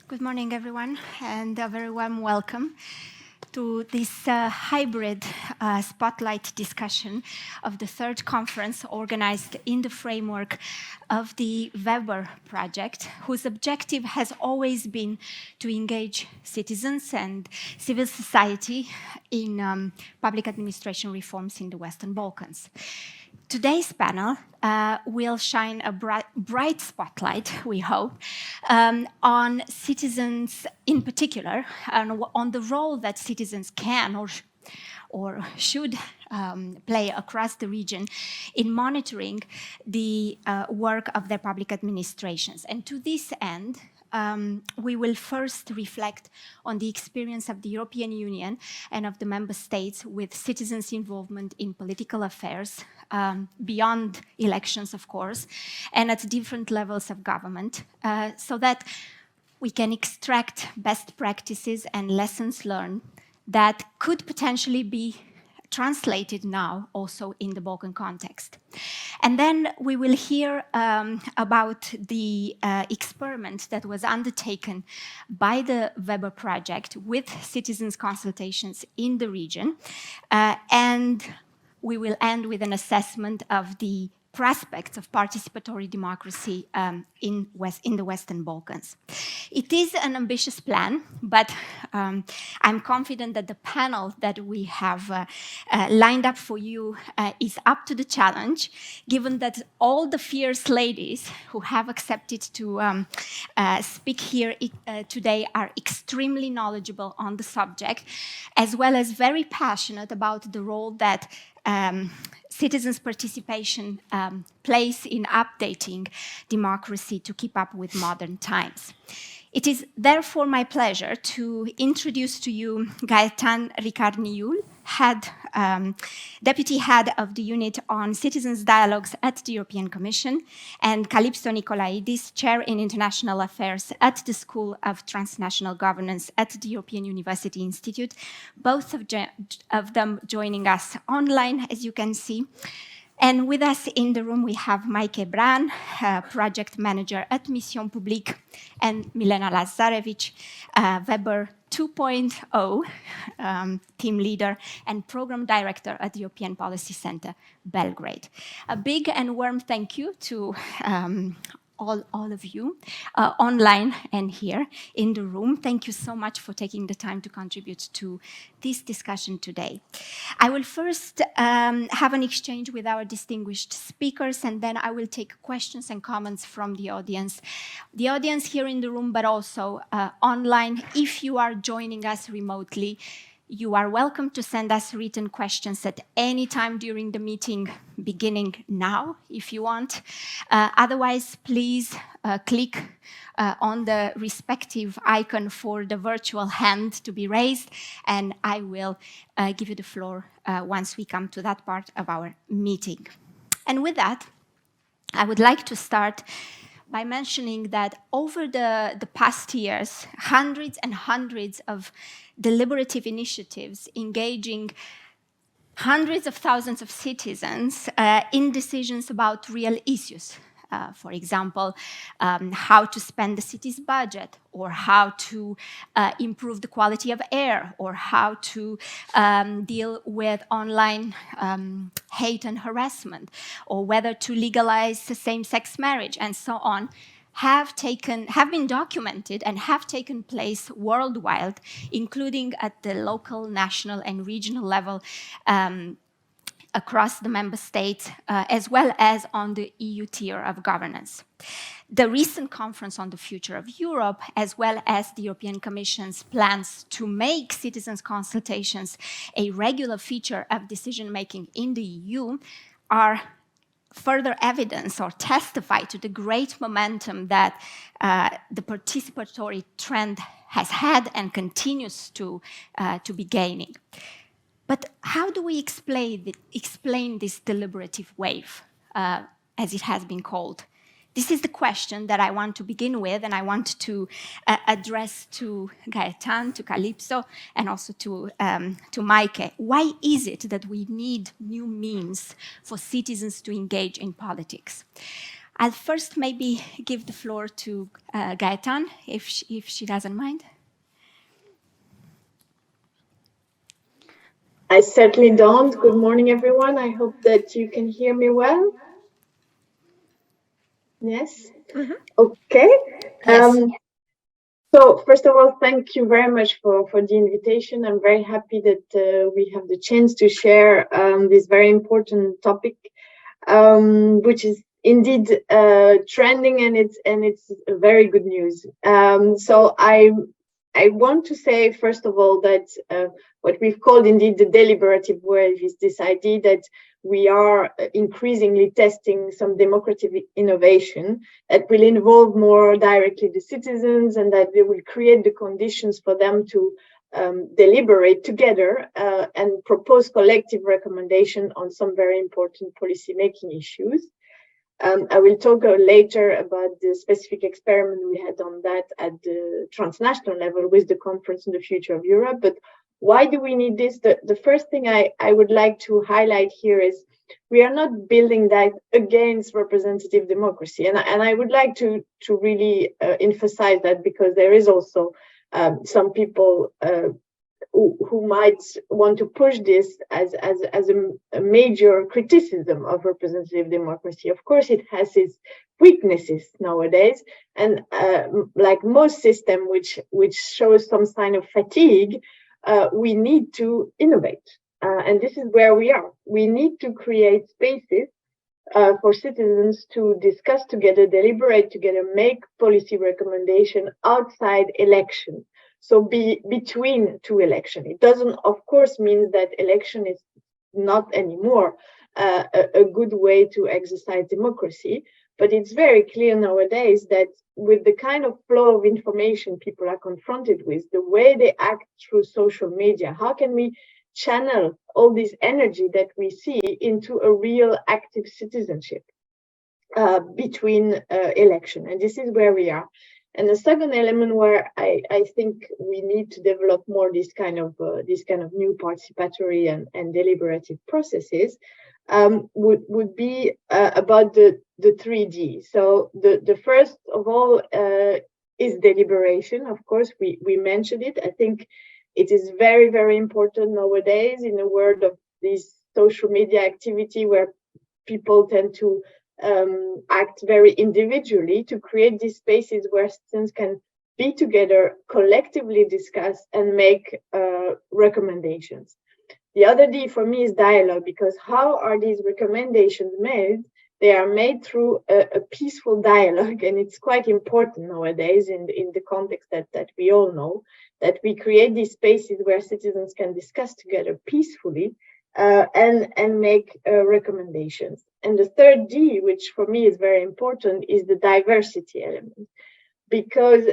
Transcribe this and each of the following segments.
Good morning, everyone, and a very warm welcome to this hybrid spotlight discussion of the third conference organized in the framework of the Weber project, whose objective has always been to engage citizens and civil society in public administration reforms in the Western Balkans. Today's panel will shine a bright spotlight, we hope, on citizens in particular, and on the role that citizens can or should play across the region in monitoring the work of their public administrations. And to this end, we will first reflect on the experience of the European Union and of the member states with citizens' involvement in political affairs, beyond elections, of course, and at different levels of government, so that we can extract best practices and lessons learned that could potentially be translated now also in the Balkan context. And then we will hear about the experiment that was undertaken by the Weber project with citizens' consultations in the region. And we will end with an assessment of the prospects of participatory democracy in the Western Balkans. It is an ambitious plan, but I'm confident that the panel that we have lined up for you is up to the challenge, given that all the fierce ladies who have accepted to speak here today are extremely knowledgeable on the subject, as well as very passionate about the role that citizens' participation plays in updating democracy to keep up with modern times. It is therefore my pleasure to introduce to you Gaetane Ricard-Nihoul, Deputy Head of the Unit on Citizens' Dialogues at the European Commission, and Kalypso Nicolaidis, Chair in International Affairs at the School of Transnational Governance at the European University Institute, both of them joining us online, as you can see. And with us in the room, we have Maike Brakhan, Project Manager at Mission Publiques, and Milena Lazarevic, Weber 2.0 Team Leader and Program Director at the European Policy Center, Belgrade. A big and warm thank you to all of you online and here in the room. Thank you so much for taking the time to contribute to this discussion today. I will first have an exchange with our distinguished speakers, and then I will take questions and comments from the audience here in the room, but also online. If you are joining us remotely, you are welcome to send us written questions at any time during the meeting, beginning now, if you want. Otherwise, please click on the respective icon for the virtual hand to be raised, and I will give you the floor once we come to that part of our meeting. And with that, I would like to start by mentioning that over the past years, hundreds and hundreds of deliberative initiatives engaging hundreds of thousands of citizens in decisions about real issues. For example, how to spend the city's budget, or how to improve the quality of air, or how to deal with online hate and harassment, or whether to legalize same-sex marriage, and so on, have been documented and have taken place worldwide, including at the local, national, and regional level, across the member states, as well as on the EU tier of governance. The recent conference on the future of Europe, as well as the European Commission's plans to make citizens' consultations a regular feature of decision-making in the EU, are further evidence or testify to the great momentum that the participatory trend has had and continues to be gaining. But how do we explain this deliberative wave, as it has been called? This is the question that I want to begin with, and I want to address to Gaetane, to Kalypso, and also to Maike. Why is it that we need new means for citizens to engage in politics? I'll first maybe give the floor to Gaetane, if she doesn't mind. I certainly don't. Good morning, everyone. I hope that you can hear me well. Yes? Mm-hmm. Okay. Yes. So first of all, thank you very much for the invitation. I'm very happy that we have the chance to share this very important topic, which is indeed trending, and it's very good news. So I want to say, first of all, that what we've called indeed the deliberative wave is this idea that we are increasingly testing some democratic innovation that will involve more directly the citizens, and that they will create the conditions for them to deliberate together and propose collective recommendation on some very important policy-making issues. I will talk later about the specific experiment we had on that at the transnational level with the Conference on the Future of Europe. But why do we need this? The first thing I would like to highlight here is we are not building that against representative democracy. And I would like to really emphasize that, because there is also some people who might want to push this as a major criticism of representative democracy. Of course, it has its weaknesses nowadays, and like most systems which shows some sign of fatigue, we need to innovate, and this is where we are. We need to create spaces for citizens to discuss together, deliberate together, make policy recommendation outside election. So between two elections. It doesn't, of course, mean that election is not anymore a good way to exercise democracy, but it's very clear nowadays that with the kind of flow of information people are confronted with, the way they act through social media, how can we channel all this energy that we see into a real active citizenship between election? And this is where we are. And the second element where I think we need to develop more this kind of new participatory and deliberative processes would be about the 3D. So the first of all is deliberation. Of course, we mentioned it. I think it is very, very important nowadays in a world of this social media activity where people tend to act very individually, to create these spaces where citizens can be together, collectively discuss and make recommendations. The other D for me is dialogue, because how are these recommendations made? They are made through a peaceful dialogue, and it's quite important nowadays in the context that we all know, that we create these spaces where citizens can discuss together peacefully and make recommendations. And the third D, which for me is very important, is the diversity element, because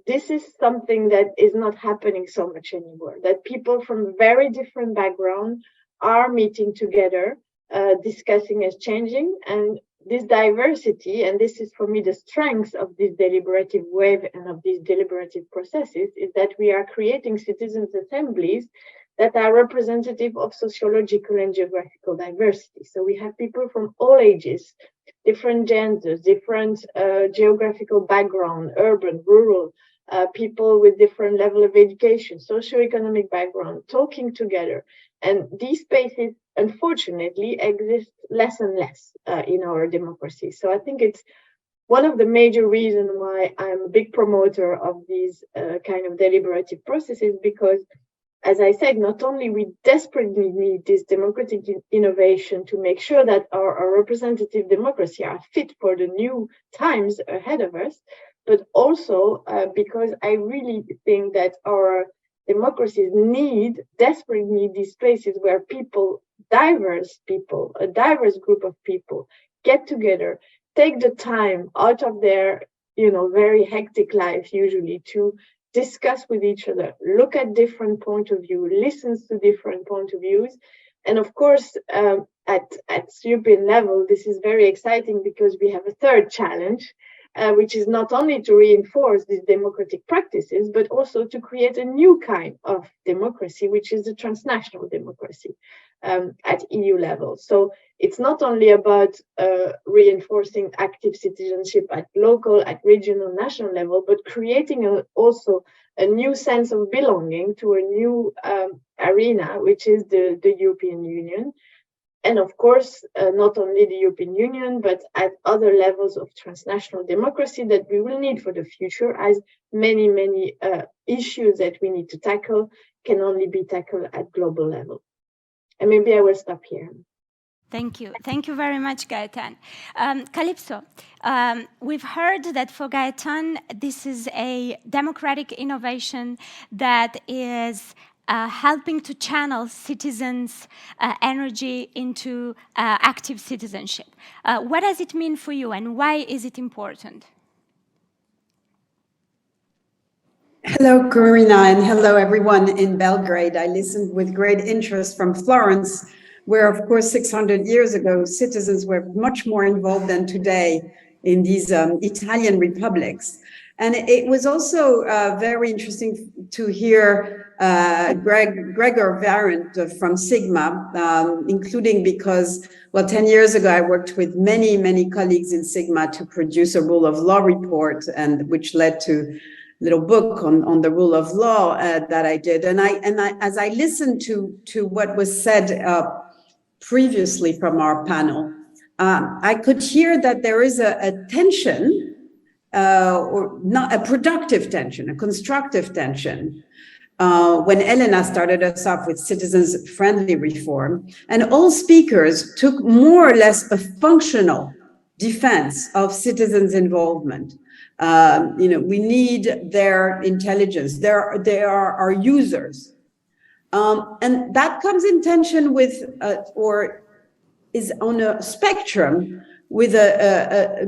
this is something that is not happening so much anymore, that people from very different backgrounds are meeting together, discussing and changing. And this diversity, and this is for me the strength of this deliberative wave and of these deliberative processes, is that we are creating citizens' assemblies that are representative of sociological and geographical diversity. So we have people from all ages, different genders, different geographical background, urban, rural, people with different level of education, socioeconomic background, talking together. And these spaces, unfortunately, exist less and less in our democracy. So I think it's one of the major reasons why I'm a big promoter of these kind of deliberative processes, because as I said, not only we desperately need this democratic innovation to make sure that our representative democracy are fit for the new times ahead of us, but also because I really think that our democracies desperately need these places where a diverse group of people get together, take the time out of their, very hectic life usually to discuss with each other, look at different point of view, listens to different point of views. And of course, at European level, this is very exciting because we have a third challenge, which is not only to reinforce these democratic practices, but also to create a new kind of democracy, which is the transnational democracy at EU level. So it's not only about reinforcing active citizenship at local, at regional, national level, but creating also a new sense of belonging to a new arena, which is the European Union. And of course, not only the European Union, but at other levels of transnational democracy that we will need for the future, as many, many issues that we need to tackle can only be tackled at global level. And maybe I will stop here. Thank you. Thank you very much, Gaetane. Kalypso, we've heard that for Gaetane, this is a democratic innovation that is helping to channel citizens' energy into active citizenship. What does it mean for you, and why is it important? Hello, Corina, and hello, everyone in Belgrade. I listened with great interest from Florence, where, of course, 600 years ago, citizens were much more involved than today in these Italian republics. And it was also very interesting to hear Gregor Varent from Sigma, including because, well, 10 years ago, I worked with many, many colleagues in Sigma to produce a rule of law report, and which led to a little book on the rule of law that I did. And as I listened to what was said previously from our panel, I could hear that there is a tension, or not a productive tension, a constructive tension, when Elena started us off with citizens-friendly reform, and all speakers took more or less a functional defense of citizens' involvement. We need their intelligence. They are our users. And that comes in tension with, or is on a spectrum with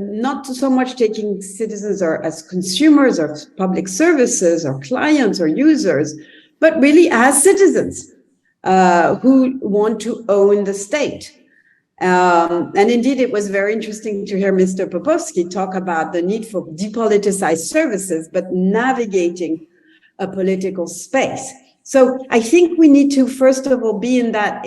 not so much taking citizens or as consumers or public services or clients or users, but really as citizens who want to own the state. And indeed, it was very interesting to hear Mr. Popovsky talk about the need for depoliticized services, but navigating a political space. So I think we need to, first of all, be in that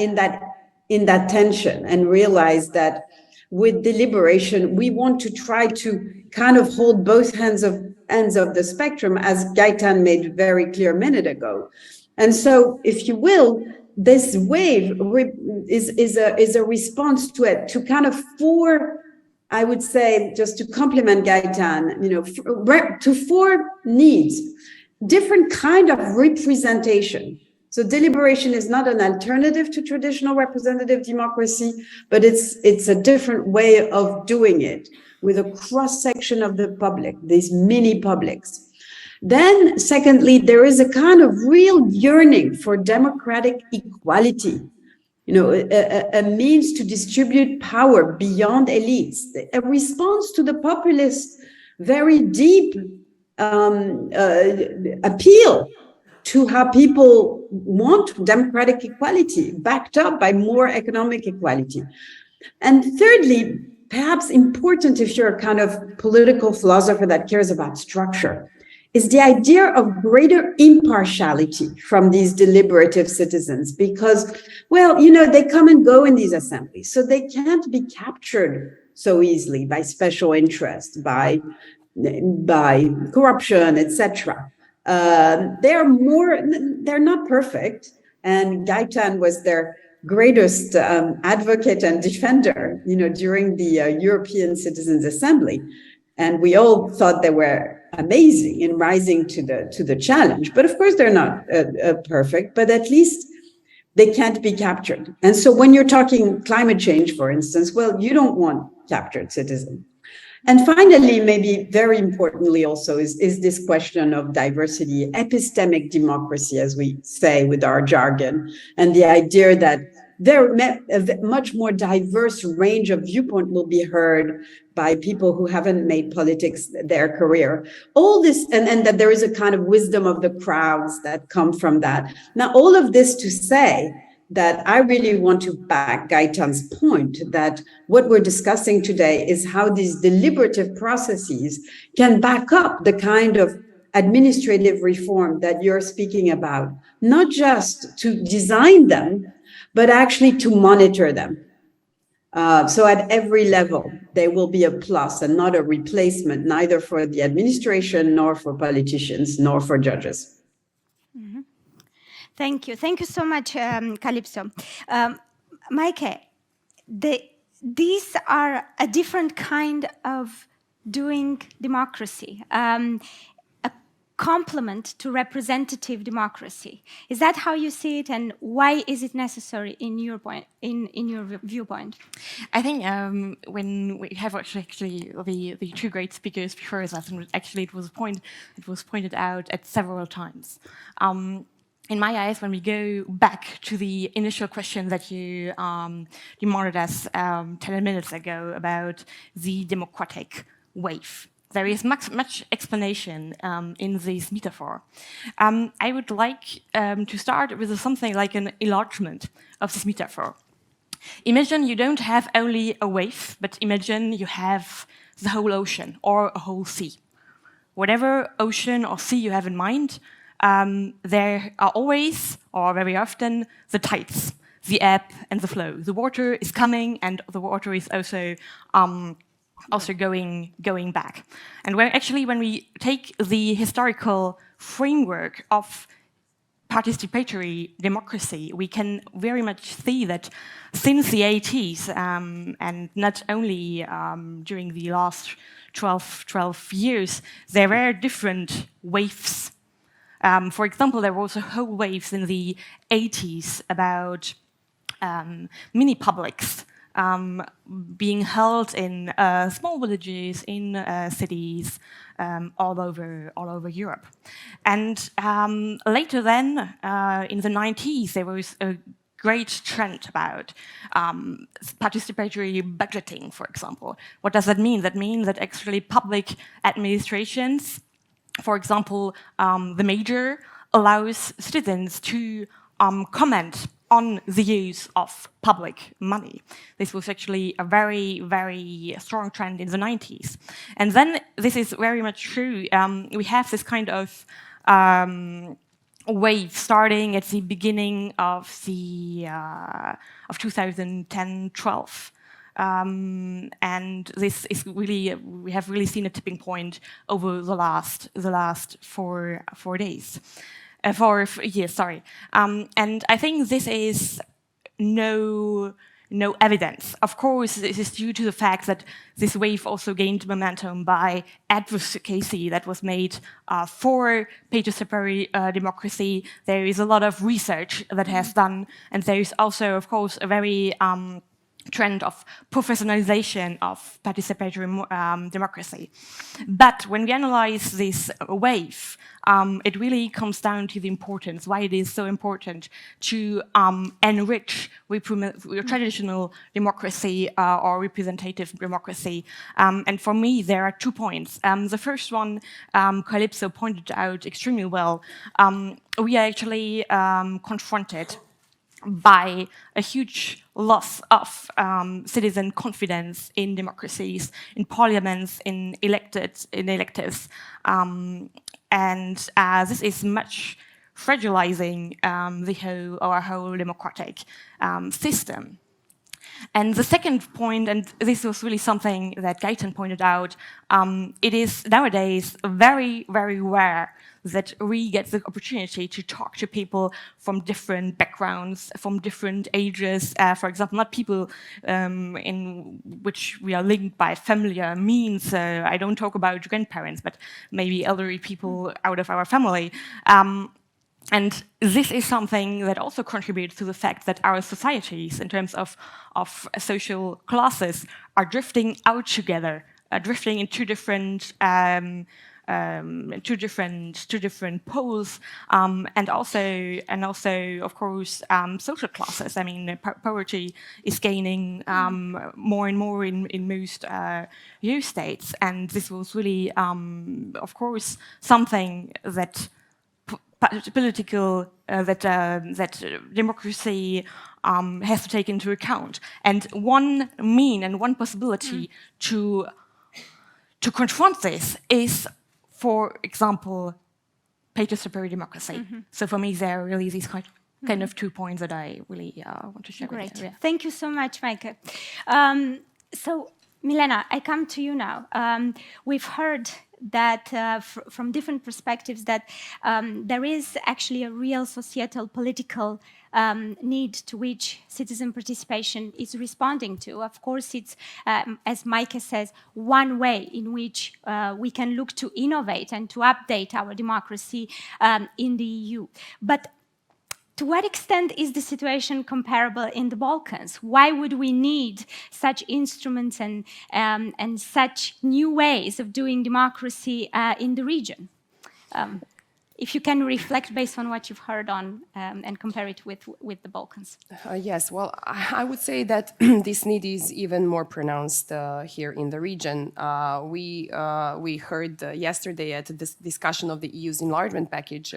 tension and realize that with deliberation, we want to try to kind of hold both ends of the spectrum, as Gaetane made very clear a minute ago. And so, if you will, this wave is a response to it, to kind of four, I would say, just to complement Gaetane, to four needs, different kind of representation. So deliberation is not an alternative to traditional representative democracy, but it's a different way of doing it with a cross-section of the public, these mini publics. Then, secondly, there is a kind of real yearning for democratic equality, a means to distribute power beyond elites, a response to the populist, very deep appeal to how people want democratic equality, backed up by more economic equality. And thirdly, perhaps important if you're a kind of political philosopher that cares about structure, is the idea of greater impartiality from these deliberative citizens, because, well, they come and go in these assemblies, so they can't be captured so easily by special interest, by corruption, etc. They're not perfect, and Gaetane was their greatest advocate and defender, during the European Citizens Assembly, and we all thought they were amazing in rising to the challenge. But of course, they're not perfect, but at least they can't be captured. And so, when you're talking climate change, for instance, well, you don't want captured citizens. And finally, maybe very importantly also, is this question of diversity, epistemic democracy, as we say with our jargon, and the idea that a much more diverse range of viewpoint will be heard by people who haven't made politics their career. All this, and that there is a kind of wisdom of the crowds that come from that. Now, all of this to say that I really want to back Gaetane's point that what we're discussing today is how these deliberative processes can back up the kind of administrative reform that you're speaking about, not just to design them, but actually to monitor them. So at every level, there will be a plus and not a replacement, neither for the administration, nor for politicians, nor for judges. Mm-hmm. Thank you. Thank you so much, Kalypso. Maike, these are a different kind of doing democracy, a complement to representative democracy. Is that how you see it, and why is it necessary in your point, in your viewpoint? I think when we have actually the two great speakers before us, actually it was pointed out at several times. In my eyes, when we go back to the initial question that you demanded us 10 minutes ago about the democratic wave, there is much explanation in this metaphor. I would like to start with something like an enlargement of this metaphor. Imagine you don't have only a wave, but imagine you have the whole ocean or a whole sea. Whatever ocean or sea you have in mind, there are always, or very often, the tides, the ebb and the flow. The water is coming, and the water is also going back. And when we take the historical framework of participatory democracy, we can very much see that since the 80s, and not only during the last 12 years, there were different waves. For example, there were also whole waves in the 80s about mini publics being held in small villages, in cities, all over Europe. And later then, in the 90s, there was a great trend about participatory budgeting, for example. What does that mean? That means that actually public administrations, for example, the major, allows citizens to comment on the use of public money. This was actually a very, very strong trend in the 90s. And then this is very much true. We have this kind of wave starting at the beginning of 2010-12. And this is really, we have really seen a tipping point over the last 4 days. 4 years, sorry. And I think this is no evidence. Of course, this is due to the fact that this wave also gained momentum by advocacy that was made for participatory democracy. There is a lot of research that has done, and there is also, of course, a very trend of professionalization of participatory democracy. But when we analyze this wave, it really comes down to the importance, why it is so important to enrich traditional democracy or representative democracy. And for me, there are 2 points. The first one, Kalypso pointed out extremely well. We are actually confronted by a huge loss of citizen confidence in democracies, in parliaments, in electives. And this is much fragilizing our whole democratic system. And the second point, and this was really something that Gaetane pointed out, it is nowadays very, very rare that we get the opportunity to talk to people from different backgrounds, from different ages. For example, not people in which we are linked by familiar means. I don't talk about grandparents, but maybe elderly people out of our family. And this is something that also contributes to the fact that our societies, in terms of social classes, are drifting out together, drifting in two different poles, and also, of course, social classes. I mean, poverty is gaining more and more in most EU states, and this was really, of course, something that political that democracy has to take into account. And one mean and one possibility to confront this is, for example, participatory democracy. So for me, there are really these kind of 2 points that I really want to share. Great. with you. Yeah. Thank you so much, Maike. So, Milena, I come to you now. We've heard that from different perspectives that there is actually a real societal political need to which citizen participation is responding to. Of course, it's, as Maike says, one way in which we can look to innovate and to update our democracy in the EU. But to what extent is the situation comparable in the Balkans? Why would we need such instruments and such new ways of doing democracy in the region? If you can reflect based on what you've heard on and compare it with the Balkans. Yes, well, I would say that this need is even more pronounced here in the region. We heard yesterday at this discussion of the EU's enlargement package,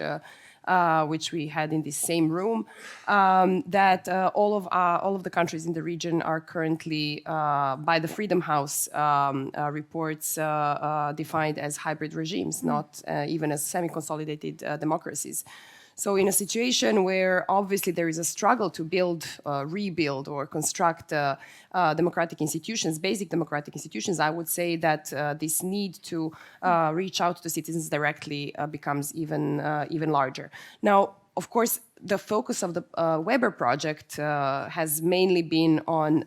which we had in this same room, that all of the countries in the region are currently, by the Freedom House reports, defined as hybrid regimes, not even as semi-consolidated democracies. So in a situation where obviously there is a struggle to build, rebuild, or construct democratic institutions, basic democratic institutions, I would say that this need to reach out to citizens directly becomes even larger. Now, of course, the focus of the Weber project has mainly been on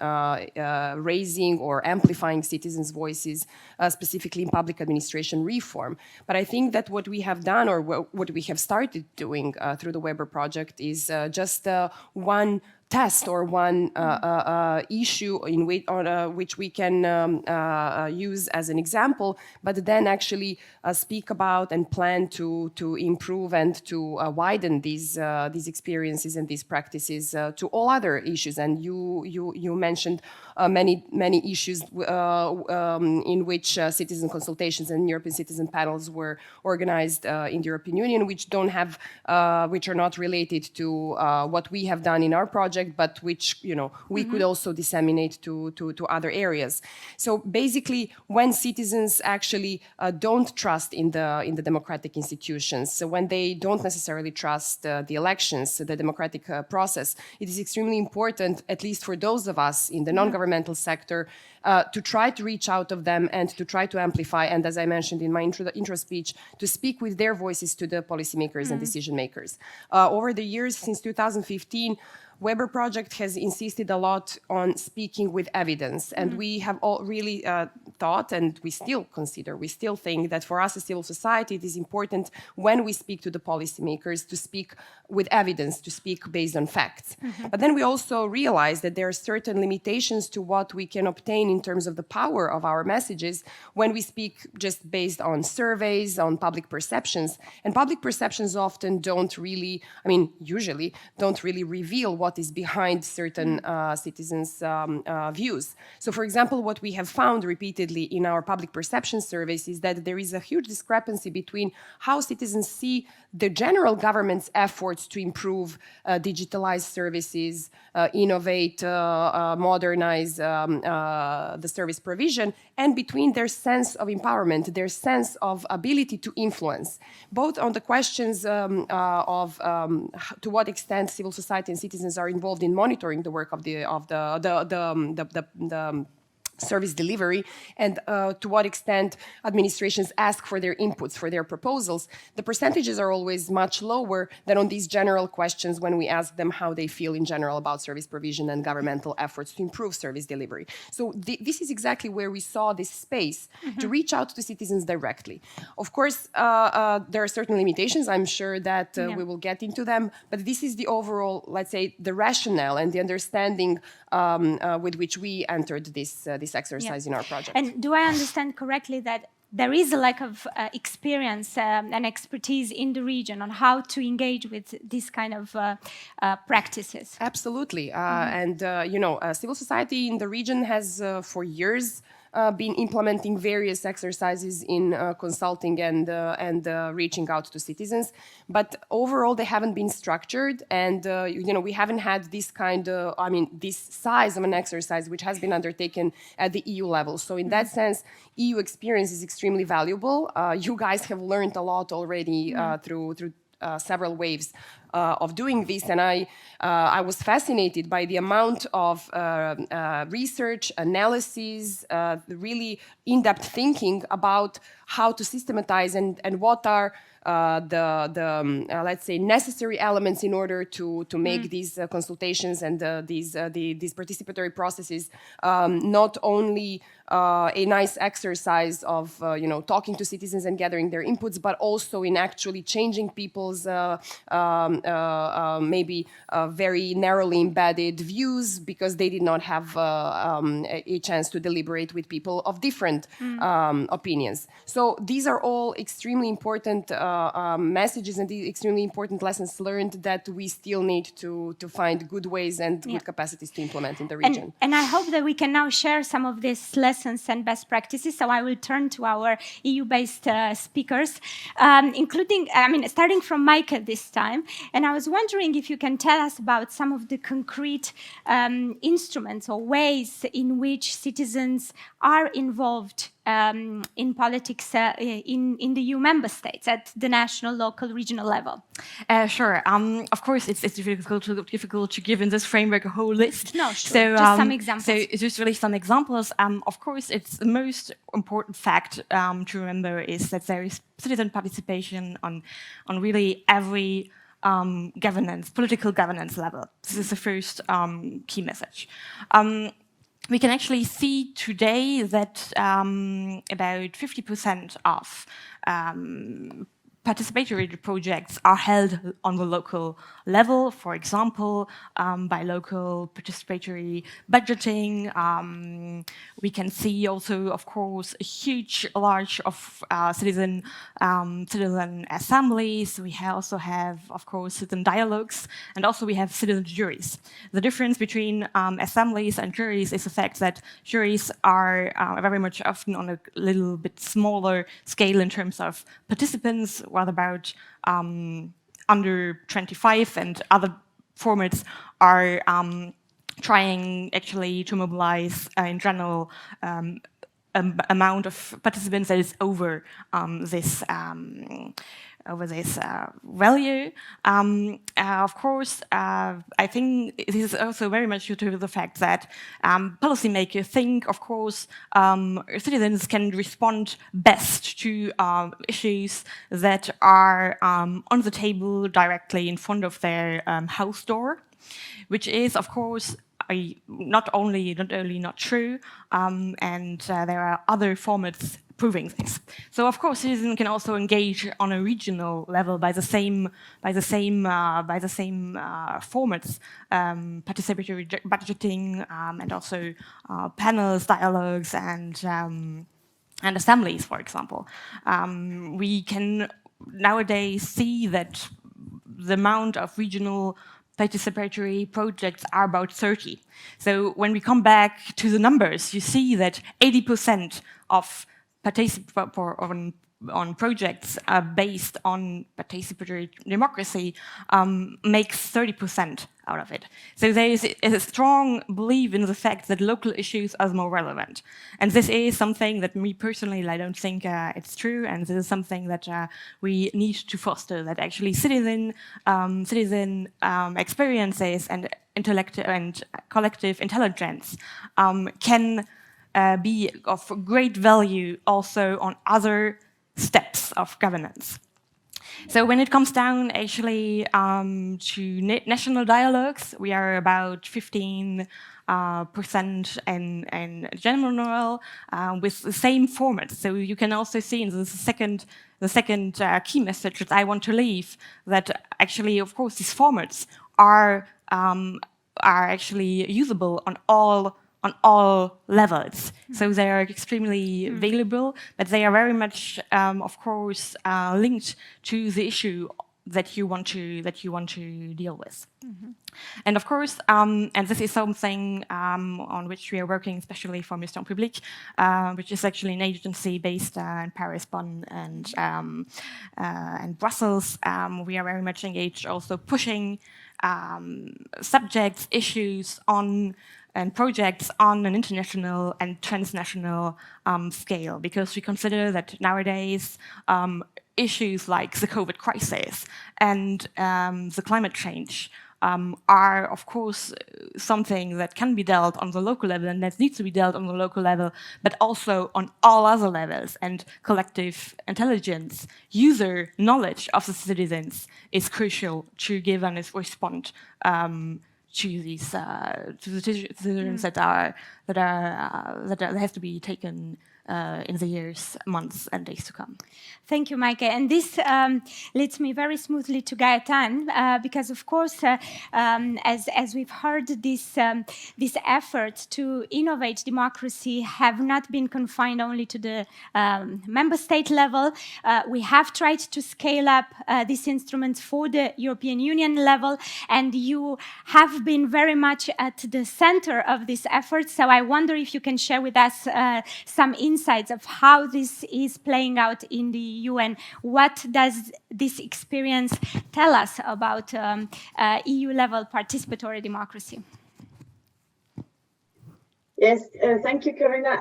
raising or amplifying citizens' voices, specifically in public administration reform. But I think that what we have done, or what we have started doing through the Weber project, is just one test or one issue in which we can use as an example, but then actually speak about and plan to improve and to widen these experiences and these practices to all other issues. And you mentioned many issues in which citizen consultations and European citizen panels were organized in the European Union, which are not related to what we have done in our project, but which we could also disseminate to other areas. So basically, when citizens actually don't trust in the democratic institutions, so when they don't necessarily trust the elections, the democratic process, it is extremely important, at least for those of us in the non-governmental sector, to try to reach out of them and to try to amplify, and as I mentioned in my intro speech, to speak with their voices to the policymakers and decision makers. Over the years, since 2015, Weber project has insisted a lot on speaking with evidence, and we have all really thought, and we still think that for us as civil society, it is important when we speak to the policymakers to speak with evidence, to speak based on facts. But then we also realize that there are certain limitations to what we can obtain in terms of the power of our messages when we speak just based on surveys, on public perceptions. And public perceptions often usually don't really reveal what is behind certain citizens' views. So, for example, what we have found repeatedly in our public perception surveys is that there is a huge discrepancy between how citizens see the general government's efforts to improve, digitalize services, innovate, modernize the service provision, and between their sense of empowerment, their sense of ability to influence, both on the questions of to what extent civil society and citizens are involved in monitoring the work of the service delivery, and to what extent administrations ask for their inputs, for their proposals. The percentages are always much lower than on these general questions when we ask them how they feel in general about service provision and governmental efforts to improve service delivery. So this is exactly where we saw this space to reach out to citizens directly. Of course, there are certain limitations. I'm sure that we will get into them, but this is the overall, let's say, the rationale and the understanding with which we entered this exercise in our project. And do I understand correctly that there is a lack of experience and expertise in the region on how to engage with these kind of practices? Absolutely. And, civil society in the region has for years been implementing various exercises in consulting and reaching out to citizens, but overall they haven't been structured, and we haven't had this kind of, this size of an exercise which has been undertaken at the EU level. So in that sense, EU experience is extremely valuable. You guys have learned a lot already through several waves of doing this, and I was fascinated by the amount of research, analysis, really in-depth thinking about how to systematize and what are let's say necessary elements in order to make these consultations and these participatory processes not only a nice exercise of talking to citizens and gathering their inputs, but also in actually changing people's maybe very narrowly embedded views, because they did not have a chance to deliberate with people of different opinions. So these are all extremely important messages and the extremely important lessons learned that we still need to find good ways and good capacities to implement in the region. And I hope that we can now share some of these lessons and best practices. So I will turn to our EU-based speakers, including, starting from Maike this time. And I was wondering if you can tell us about some of the concrete instruments or ways in which citizens are involved in politics in the EU member states at the national, local, regional level. Sure. Of course, it's difficult to give in this framework a whole list. No, sure. So, just some examples. So just really some examples. Of course, it's the most important fact to remember is that there is citizen participation on really every political governance level. This is the first key message. We can actually see today that about 50% of participatory projects are held on the local level, for example, by local participatory budgeting. We can see also, of course, a large of citizen assemblies. We also have, of course, citizen dialogues, and also we have citizen juries. The difference between assemblies and juries is the fact that juries are very much often on a little bit smaller scale in terms of participants, rather about under 25, and other formats are trying actually to mobilize in general amount of participants that is over this value. Of course, I think this is also very much due to the fact that policymakers think, of course, citizens can respond best to issues that are on the table directly in front of their house door, which is, of course, not only not true, and there are other formats proving this. So, of course, citizens can also engage on a regional level by the same formats, participatory budgeting, and also panels, dialogues, and assemblies, for example. We can nowadays see that the amount of regional participatory projects are about 30. So when we come back to the numbers, you see that 80% of on projects based on participatory democracy makes 30% out of it. So there is a strong belief in the fact that local issues are more relevant. And this is something that me personally, I don't think it's true, and this is something that we need to foster, that actually citizen experiences and intellectual and collective intelligence can be of great value also on other steps of governance. So when it comes down actually to national dialogues, we are about 15% in general with the same format. So you can also see in the second key message that I want to leave, that actually, of course, these formats are actually usable on all levels. So they are extremely valuable, but they are very much, of course, linked to the issue that you want to deal with. And of course, and this is something on which we are working, especially for Mission Publique, which is actually an agency based in Paris, Bonn, and Brussels. We are very much engaged, also pushing subjects, issues on and projects on an international and transnational scale, because we consider that nowadays issues like the COVID crisis and the climate change are, of course, something that can be dealt on the local level and that needs to be dealt on the local level, but also on all other levels. And collective intelligence, user knowledge of the citizens is crucial to give and respond to these to the decisions that have to be taken in the years, months, and days to come. Thank you, Maike. And this leads me very smoothly to Gaetane, because, of course, as we've heard, this efforts to innovate democracy have not been confined only to the member state level. We have tried to scale up these instruments for the European Union level, and you have been very much at the center of this effort. So I wonder if you can share with us some insights of how this is playing out in the UN. What does this experience tell us about EU-level participatory democracy? Yes, thank you, Corina.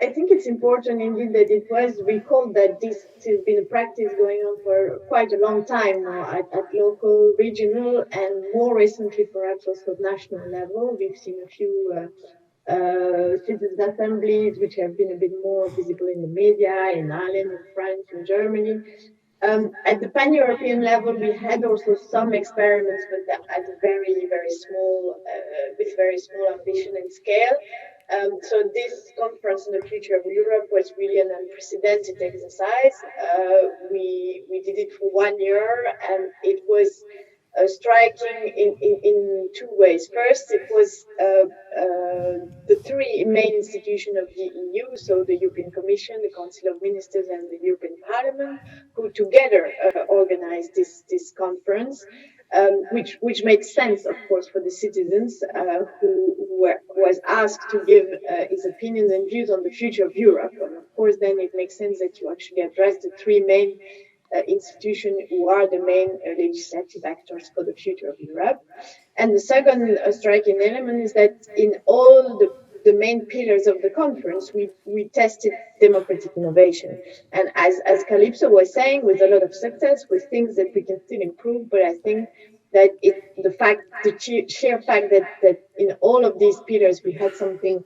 I think it's important indeed that it was recalled that this has been a practice going on for quite a long time now at local, regional, and more recently perhaps also national level. We've seen a few citizens' assemblies which have been a bit more visible in the media, in Ireland, in France, in Germany. At the pan-European level, we had also some experiments, but at a very, very small, with very small ambition and scale. So this conference on the future of Europe was really an unprecedented exercise. We did it for 1 year, and it was striking in two ways. First, it was the three main institutions of the EU, so the European Commission, the Council of Ministers, and the European Parliament, who together organized this conference, which made sense, of course, for the citizens who was asked to give his opinions and views on the future of Europe. And of course, then it makes sense that you actually address the three main institutions who are the main legislative actors for the future of Europe. And the second striking element is that in all the main pillars of the conference, we tested democratic innovation. And as Kalypso was saying, with a lot of success, with things that we can still improve, but I think that the sheer fact that in all of these pillars we had something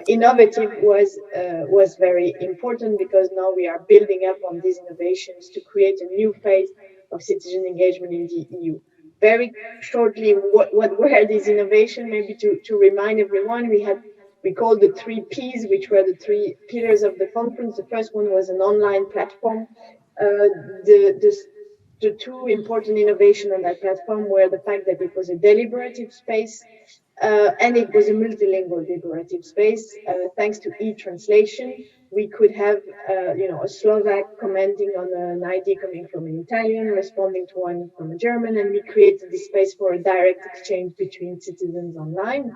innovative was very important, because now we are building up on these innovations to create a new phase of citizen engagement in the EU. Very shortly, what were these innovations? Maybe to remind everyone, we called the three Ps, which were the three pillars of the conference. The first one was an online platform. The two important innovations on that platform were the fact that it was a deliberative space, and it was a multilingual deliberative space. Thanks to e-translation, we could have, a Slovak commenting on an idea coming from an Italian, responding to one from a German, and we created this space for a direct exchange between citizens online.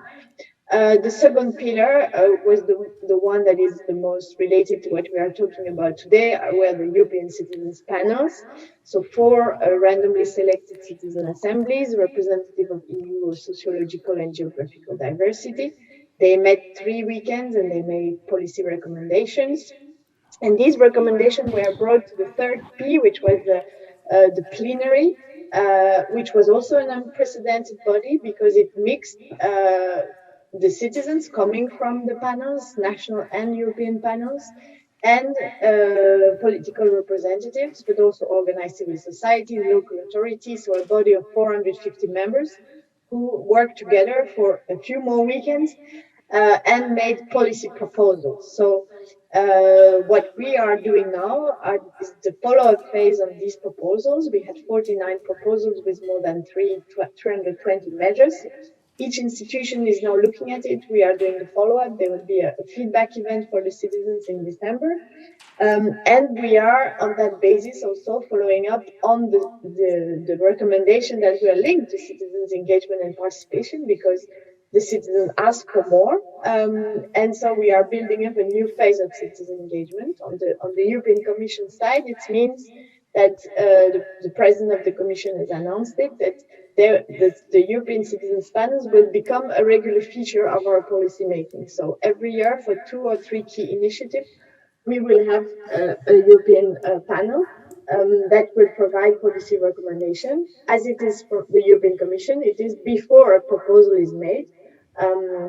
The second pillar was the one that is the most related to what we are talking about today, were the European citizens panels. So 4 randomly selected citizen assemblies, representative of EU sociological and geographical diversity. They met 3 weekends and they made policy recommendations. And these recommendations were brought to the third P, which was the plenary, which was also an unprecedented body because it mixed the citizens coming from the panels, national and European panels, and political representatives, but also organized civil society, local authorities, so a body of 450 members who worked together for a few more weekends and made policy proposals. So what we are doing now is the follow-up phase on these proposals. We had 49 proposals with more than 320 measures. Each institution is now looking at it. We are doing the follow-up. There will be a feedback event for the citizens in December. And we are on that basis also following up on the recommendation that we are linked to citizens' engagement and participation, because the citizens ask for more. And so we are building up a new phase of citizen engagement. On the European Commission side, it means that the President of the Commission has announced it, that the European Citizens Panels will become a regular feature of our policy making. So every year for 2 or 3 key initiatives, we will have a European panel that will provide policy recommendation. As it is for the European Commission, it is before a proposal is made.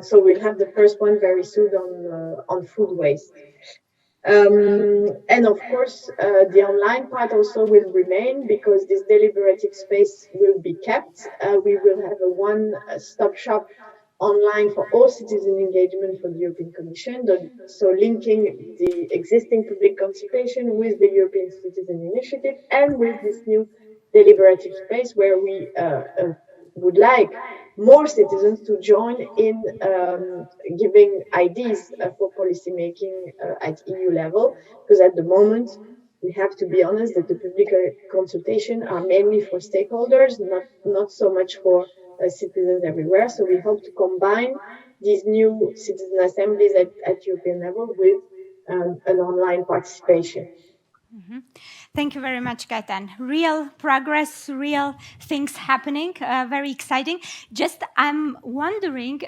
So we'll have the first one very soon on food waste. And of course, the online part also will remain, because this deliberative space will be kept. We will have a one-stop shop online for all citizen engagement for the European Commission. So linking the existing public consultation with the European Citizen Initiative and with this new deliberative space, where we would like more citizens to join in giving ideas for policy making at EU level, because at the moment we have to be honest that the public consultation are mainly for stakeholders, not so much for citizens everywhere. So we hope to combine these new citizen assemblies at European level with an online participation. Mm-hmm. Thank you very much, Gaetane. Real progress, real things happening, very exciting. Just I'm wondering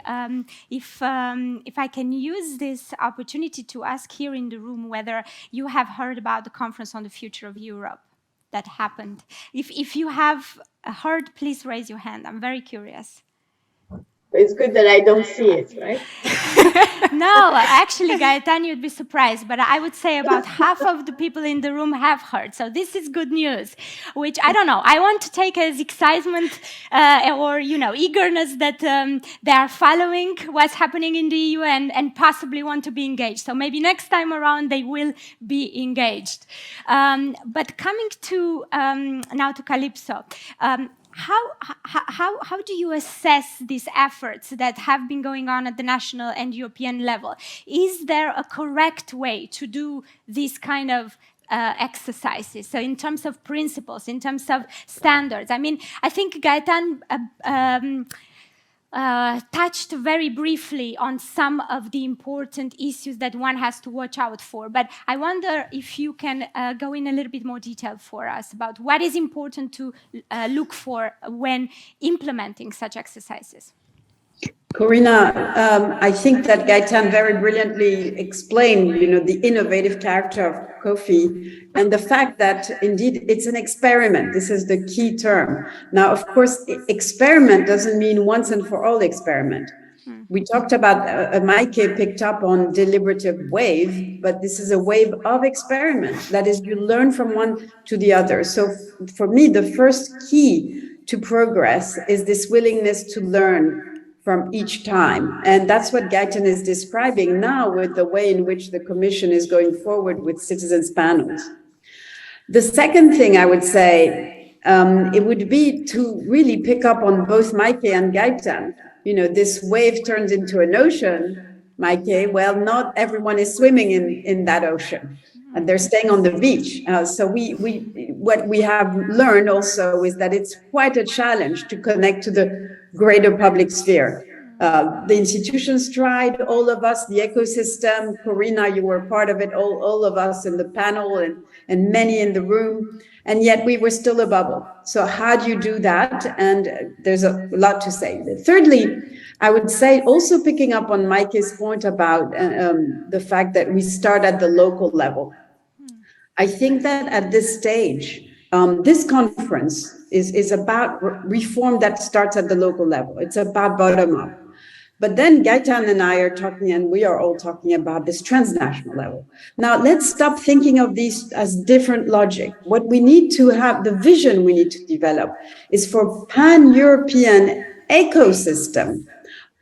if I can use this opportunity to ask here in the room whether you have heard about the Conference on the Future of Europe that happened. If you have heard, please raise your hand. I'm very curious. It's good that I don't see it, right? No, actually, Gaetane, you'd be surprised, but I would say about half of the people in the room have heard. So this is good news, which I don't know. I want to take as excitement or eagerness that they are following what's happening in the EU and possibly want to be engaged. So maybe next time around they will be engaged. But coming to now to Kalypso. How do you assess these efforts that have been going on at the national and European level? Is there a correct way to do these kind of exercises? So in terms of principles, in terms of standards, I mean, I think Gaetane touched very briefly on some of the important issues that one has to watch out for. But I wonder if you can go in a little bit more detail for us about what is important to look for when implementing such exercises. Corina, I think that Gaetane very brilliantly explained, the innovative character of COFI and the fact that indeed it's an experiment. This is the key term. Now, of course, experiment doesn't mean once and for all experiment. We talked about, Maike picked up on deliberative wave, but this is a wave of experiment. That is, you learn from one to the other. So for me, the first key to progress is this willingness to learn from each time. And that's what Gaetane is describing now with the way in which the Commission is going forward with citizens panels. The second thing I would say, it would be to really pick up on both Maike and Gaetane. This wave turns into an ocean, Maike. Well, not everyone is swimming in that ocean. And they're staying on the beach. So what we have learned also is that it's quite a challenge to connect to the greater public sphere. The institutions tried, all of us, the ecosystem, Corina, you were part of it, all of us in the panel and many in the room, and yet we were still a bubble. So how do you do that? And there's a lot to say. Thirdly, I would say also picking up on Maike's point about the fact that we start at the local level. I think that at this stage, this conference is about reform that starts at the local level. It's about bottom up. But then Gaetane and I are talking, and we are all talking about this transnational level. Now, let's stop thinking of these as different logic. What we need to have, the vision we need to develop is for pan-European ecosystem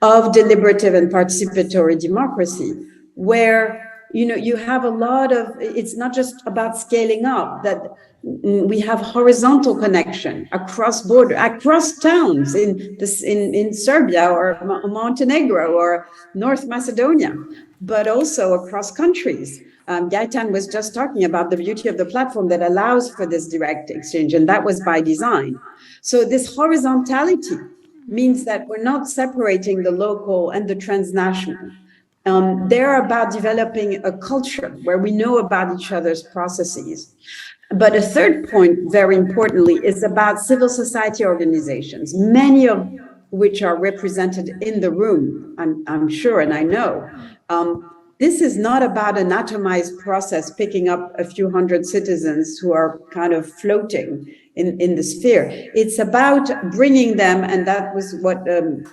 of deliberative and participatory democracy, where you have a lot of, it's not just about scaling up, that we have horizontal connection across border, across towns in Serbia or Montenegro or North Macedonia, but also across countries. Gaetane was just talking about the beauty of the platform that allows for this direct exchange, and that was by design. So this horizontality means that we're not separating the local and the transnational. They're about developing a culture where we know about each other's processes. But a third point, very importantly, is about civil society organizations, many of which are represented in the room, I'm sure, and I know. This is not about an atomized process picking up a few hundred citizens who are kind of floating in the sphere. It's about bringing them, and that was what an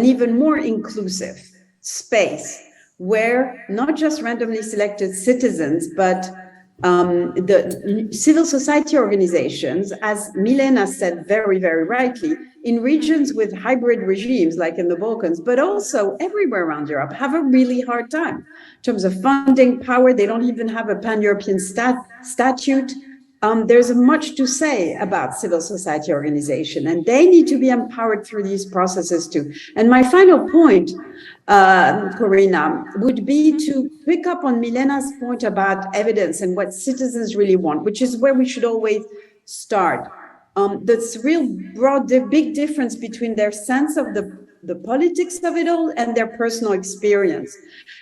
even more inclusive space where not just randomly selected citizens, but the civil society organizations, as Milena said very, very rightly, in regions with hybrid regimes like in the Balkans, but also everywhere around Europe, have a really hard time in terms of funding power. They don't even have a pan-European statute. There's much to say about civil society organization, and they need to be empowered through these processes too. And my final point, Corina, would be to pick up on Milena's point about evidence and what citizens really want, which is where we should always start. That's real broad, the big difference between their sense of the politics of it all and their personal experience.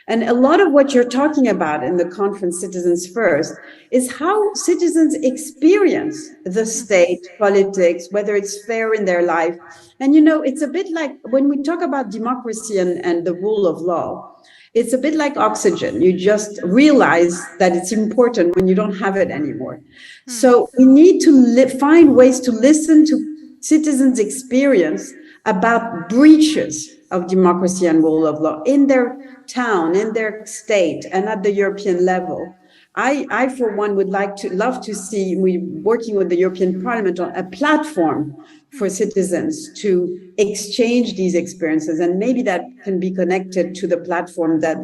And a lot of what you're talking about in the conference Citizens First is how citizens experience the state, politics, whether it's fair in their life. And, it's a bit like when we talk about democracy and the rule of law, it's a bit like oxygen. You just realize that it's important when you don't have it anymore. So we need to find ways to listen to citizens' experience about breaches of democracy and rule of law in their town, in their state, and at the European level. I for one, would love to see, we working with the European Parliament on a platform for citizens to exchange these experiences. And maybe that can be connected to the platform that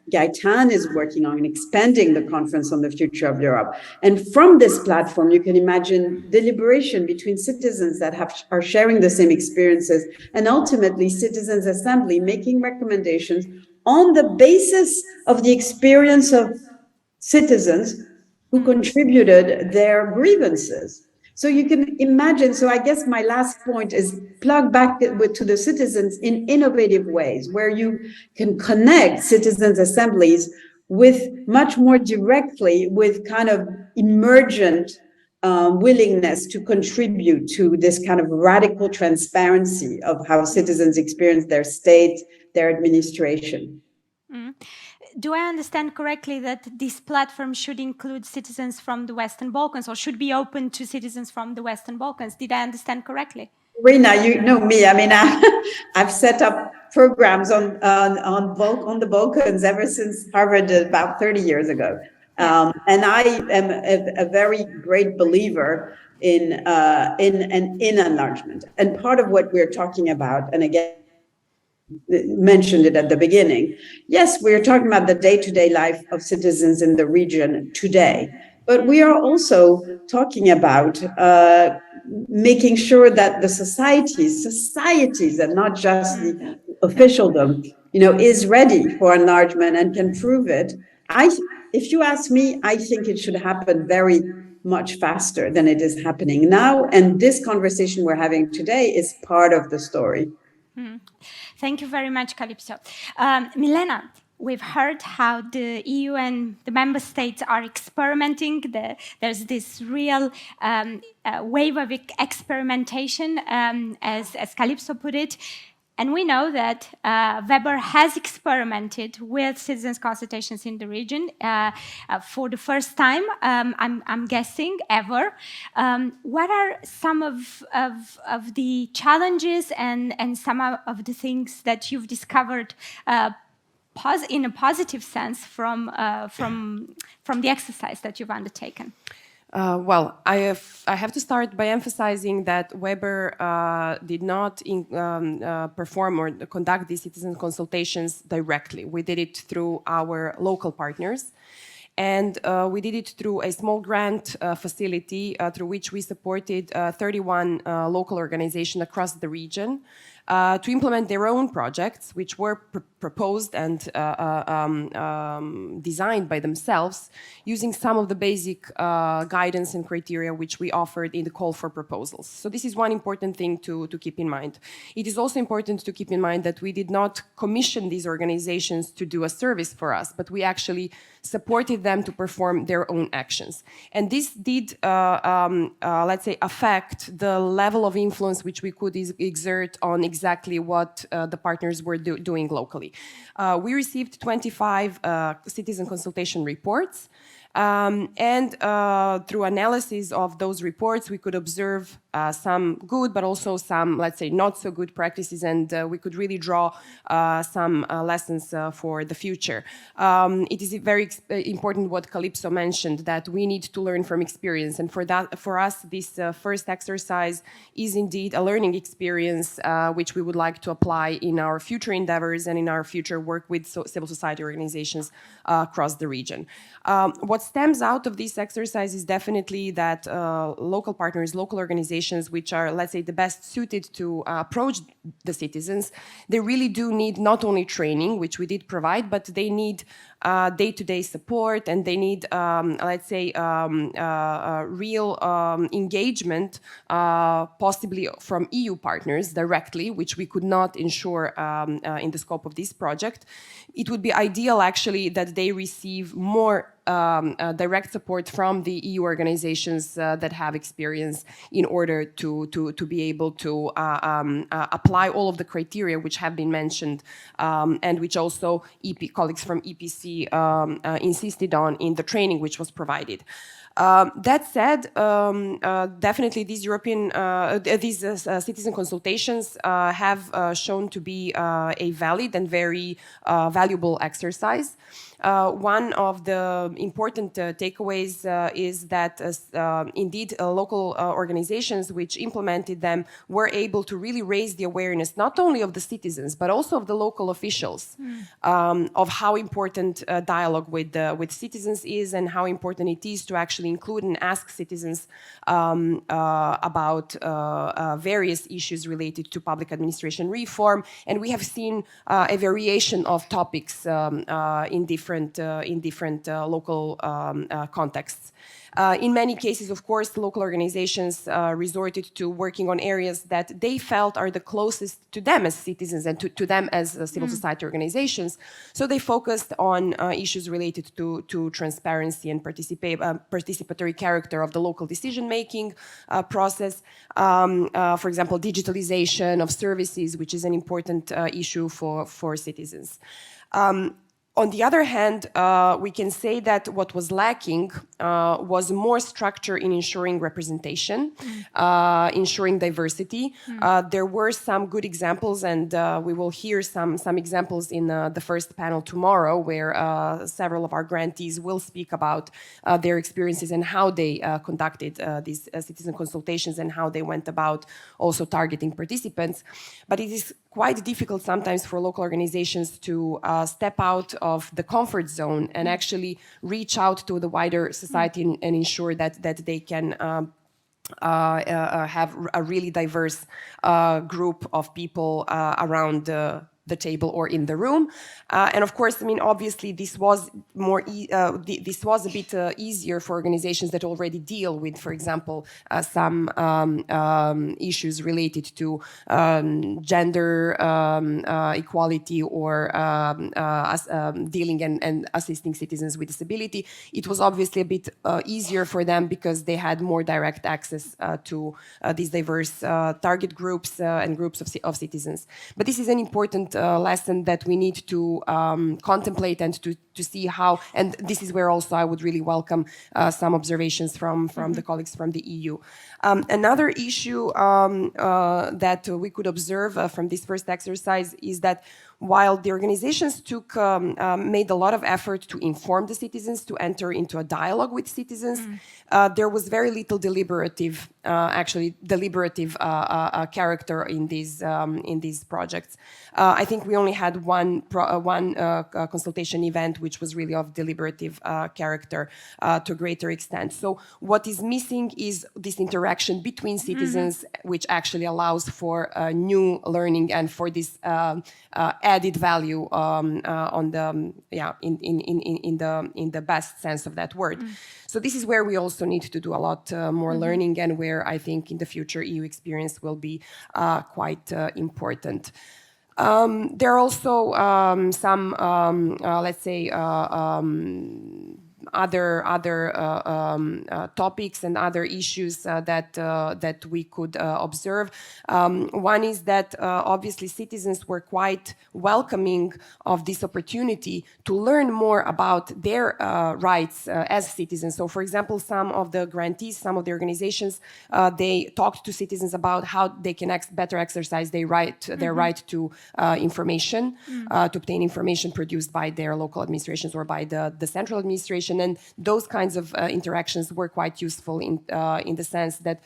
Gaetane is working on, expanding the conference on the future of Europe. And from this platform, you can imagine deliberation between citizens that are sharing the same experiences, and ultimately citizens' assembly making recommendations on the basis of the experience of citizens who contributed their grievances. So you can imagine, so I guess my last point is plug back to the citizens in innovative ways, where you can connect citizens' assemblies with much more directly with kind of emergent willingness to contribute to this kind of radical transparency of how citizens experience their state, their administration. Do I understand correctly that this platform should include citizens from the Western Balkans, or should be open to citizens from the Western Balkans? Did I understand correctly? Corina, you know me. I mean, I've set up programs on the Balkans ever since Harvard about 30 years ago. And I am a very great believer in enlargement. And part of what we're talking about, and again, mentioned it at the beginning. Yes, we're talking about the day-to-day life of citizens in the region today, but we are also talking about making sure that the societies and not just the officialdom, is ready for enlargement and can prove it. If you ask me, I think it should happen very much faster than it is happening now. And this conversation we're having today is part of the story. Thank you very much, Kalypso. Milena, we've heard how the EU and the member states are experimenting. There's this real wave of experimentation, as Kalypso put it. And we know that Weber has experimented with citizens' consultations in the region for the first time, I'm guessing, ever. What are some of the challenges and some of the things that you've discovered in a positive sense from the exercise that you've undertaken? Well, I have to start by emphasizing that Weber did not perform or conduct these citizen consultations directly. We did it through our local partners. And we did it through a small grant facility through which we supported 31 local organizations across the region to implement their own projects, which were proposed and designed by themselves using some of the basic guidance and criteria which we offered in the call for proposals. So this is one important thing to keep in mind. It is also important to keep in mind that we did not commission these organizations to do a service for us, but we actually supported them to perform their own actions. And this did, let's say, affect the level of influence which we could exert on exactly what the partners were doing locally. We received 25 citizen consultation reports. And through analysis of those reports, we could observe some good, but also some, let's say, not so good practices, and we could really draw some lessons for the future. It is very important what Kalypso mentioned, that we need to learn from experience, and for us, this first exercise is indeed a learning experience which we would like to apply in our future endeavors and in our future work with civil society organizations across the region. What stems out of this exercise is definitely that local partners, local organizations, which are, let's say, the best suited to approach the citizens, they really do need not only training, which we did provide, but they need day-to-day support, and they need, let's say, real engagement, possibly from EU partners directly, which we could not ensure in the scope of this project. It would be ideal, actually, that they receive more direct support from the EU organizations that have experience in order to be able to apply all of the criteria which have been mentioned and which also colleagues from EPC insisted on in the training which was provided. That said, definitely these citizen consultations have shown to be a valid and very valuable exercise. One of the important takeaways is that indeed local organizations which implemented them were able to really raise the awareness not only of the citizens but also of the local officials of how important dialogue with citizens is, and how important it is to actually include and ask citizens about various issues related to public administration reform. And we have seen a variation of topics in different local contexts. In many cases, of course, local organizations resorted to working on areas that they felt are the closest to them as citizens and to them as civil society organizations. So they focused on issues related to transparency and participatory character of the local decision-making process. For example, digitalization of services, which is an important issue for citizens. On the other hand, we can say that what was lacking was more structure in ensuring representation, ensuring diversity. There were some good examples, and we will hear some examples in the first panel tomorrow, where several of our grantees will speak about their experiences and how they conducted these citizen consultations and how they went about also targeting participants. But it is quite difficult sometimes for local organizations to step out of the comfort zone and actually reach out to the wider society and ensure that they can have a really diverse group of people around the table or in the room. And of course, I mean, obviously this was this was a bit easier for organizations that already deal with, for example, some issues related to gender equality or dealing and assisting citizens with disability. It was obviously a bit easier for them because they had more direct access to these diverse target groups and groups of citizens. But this is an important lesson that we need to contemplate and to see how, and this is where also I would really welcome some observations from the colleagues from the EU. Another issue that we could observe from this first exercise is that while the organizations made a lot of effort to inform the citizens, to enter into a dialogue with citizens, there was very little deliberative character in these projects. I think we only had one consultation event, which was really of deliberative character to a greater extent. So what is missing is this interaction between citizens, which actually allows for new learning and for this added value in the best sense of that word. So this is where we also need to do a lot more learning, and where I think in the future EU experience will be quite important. There are also some, let's say, other topics and other issues that we could observe. One is that obviously citizens were quite welcoming of this opportunity to learn more about their rights as citizens. So, for example, some of the grantees, some of the organizations, they talked to citizens about how they can better exercise their right to information, to obtain information produced by their local administrations or by the central administration. And those kinds of interactions were quite useful in the sense that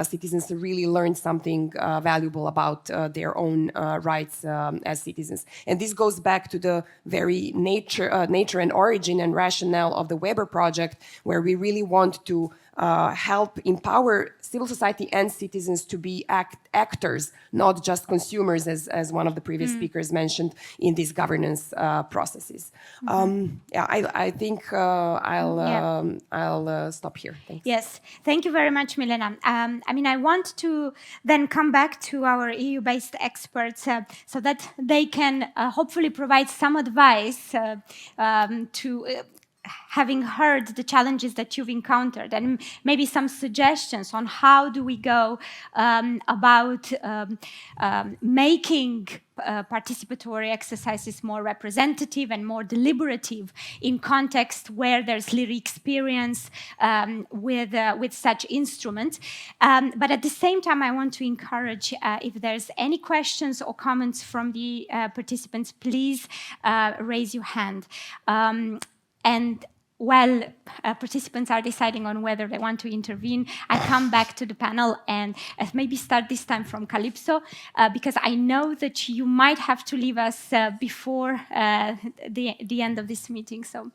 citizens really learned something valuable about their own rights as citizens. And this goes back to the very nature and origin and rationale of the Weber project, where we really want to help empower civil society and citizens to be actors, not just consumers, as one of the previous speakers mentioned, in these governance processes. I think I'll stop here. Thanks. Yes, thank you very much, Milena. I mean, I want to then come back to our EU-based experts so that they can hopefully provide some advice to having heard the challenges that you've encountered, and maybe some suggestions on how do we go about making participatory exercises more representative and more deliberative in context where there's little experience with such instruments. But at the same time, I want to encourage, if there's any questions or comments from the participants, please raise your hand. And while participants are deciding on whether they want to intervene, I come back to the panel and maybe start this time from Kalypso, because I know that you might have to leave us before the end of this meeting. So.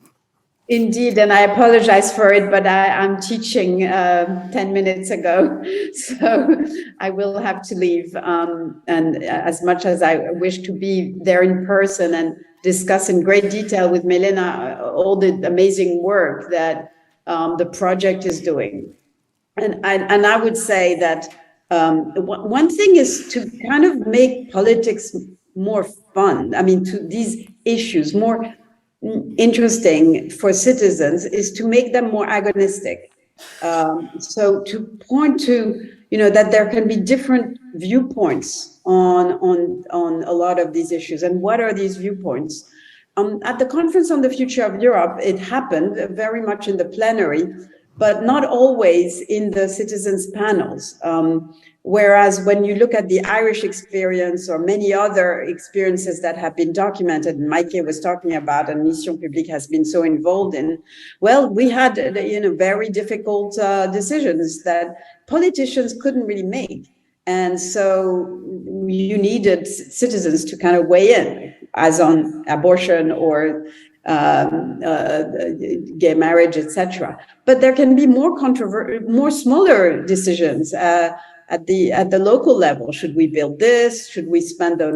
Indeed, and I apologize for it, but I'm teaching 10 minutes ago, so I will have to leave. And as much as I wish to be there in person and discuss in great detail with Milena all the amazing work that the project is doing. And I would say that one thing is to kind of make politics more fun. I mean, to these issues more interesting for citizens is to make them more agonistic. So to point to, that there can be different viewpoints on a lot of these issues. And what are these viewpoints? At the Conference on the Future of Europe, it happened very much in the plenary, but not always in the citizens' panels. Whereas when you look at the Irish experience or many other experiences that have been documented, Maike was talking about, and Mission Publique has been so involved in, well, we had very difficult decisions that politicians couldn't really make. And so you needed citizens to kind of weigh in, as on abortion or gay marriage, etc. But there can be more more smaller decisions at the local level. Should we build this? Should we spend the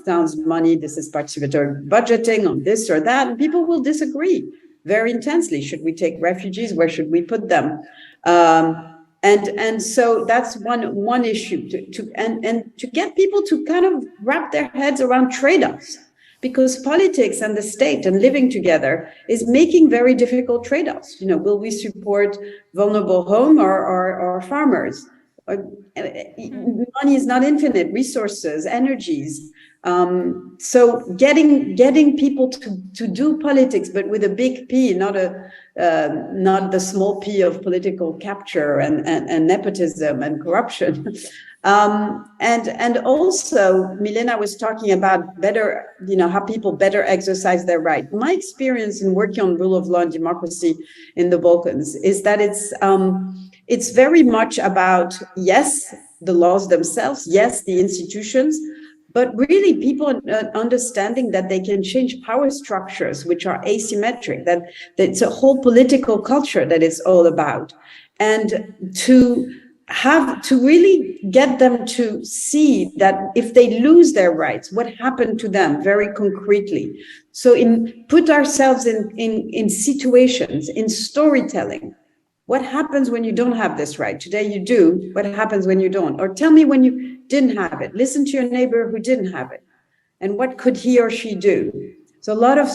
town's money? This is participatory budgeting on this or that. And people will disagree very intensely. Should we take refugees? Where should we put them? And so that's one issue to get people to kind of wrap their heads around trade-offs, because politics and the state and living together is making very difficult trade-offs. Will we support vulnerable home or farmers? Money is not infinite, resources, energies. So getting people to do politics, but with a big P, not the small p of political capture and nepotism and corruption, And also, Milena was talking about better, how people better exercise their right. My experience in working on rule of law and democracy in the Balkans is that it's very much about, yes, the laws themselves, yes, the institutions, but really people understanding that they can change power structures, which are asymmetric, that it's a whole political culture that it's all about. And to really get them to see that if they lose their rights, what happened to them very concretely. So put ourselves in situations, in storytelling. What happens when you don't have this right? Today you do. What happens when you don't? Or tell me when you didn't have it. Listen to your neighbor who didn't have it. And what could he or she do? So a lot of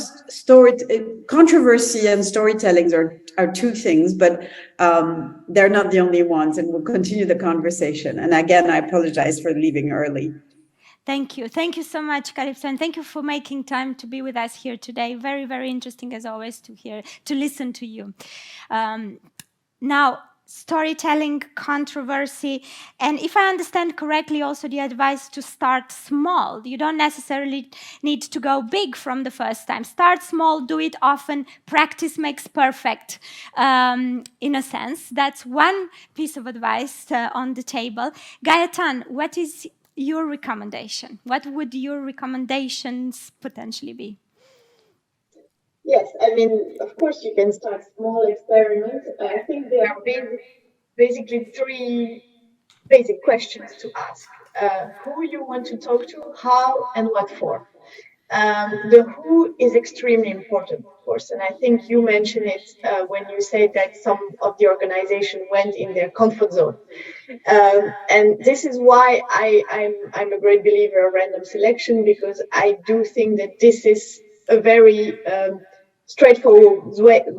controversy and storytellings are two things, but they're not the only ones, and we'll continue the conversation. And again, I apologize for leaving early. Thank you. Thank you so much, Kalypso, and thank you for making time to be with us here today. Very, very interesting, as always, to listen to you. Now, storytelling, controversy, and if I understand correctly, also the advice to start small. You don't necessarily need to go big from the first time. Start small, do it often, practice makes perfect, in a sense. That's one piece of advice on the table. Gaetane, what is your recommendation? What would your recommendations potentially be? Yes, I mean, of course, you can start small experiments. I think there are basically three basic questions to ask. Who you want to talk to, how, and what for. The who is extremely important, of course, and I think you mentioned it when you said that some of the organization went in their comfort zone. And this is why I'm a great believer of random selection, because I do think that this is a very straightforward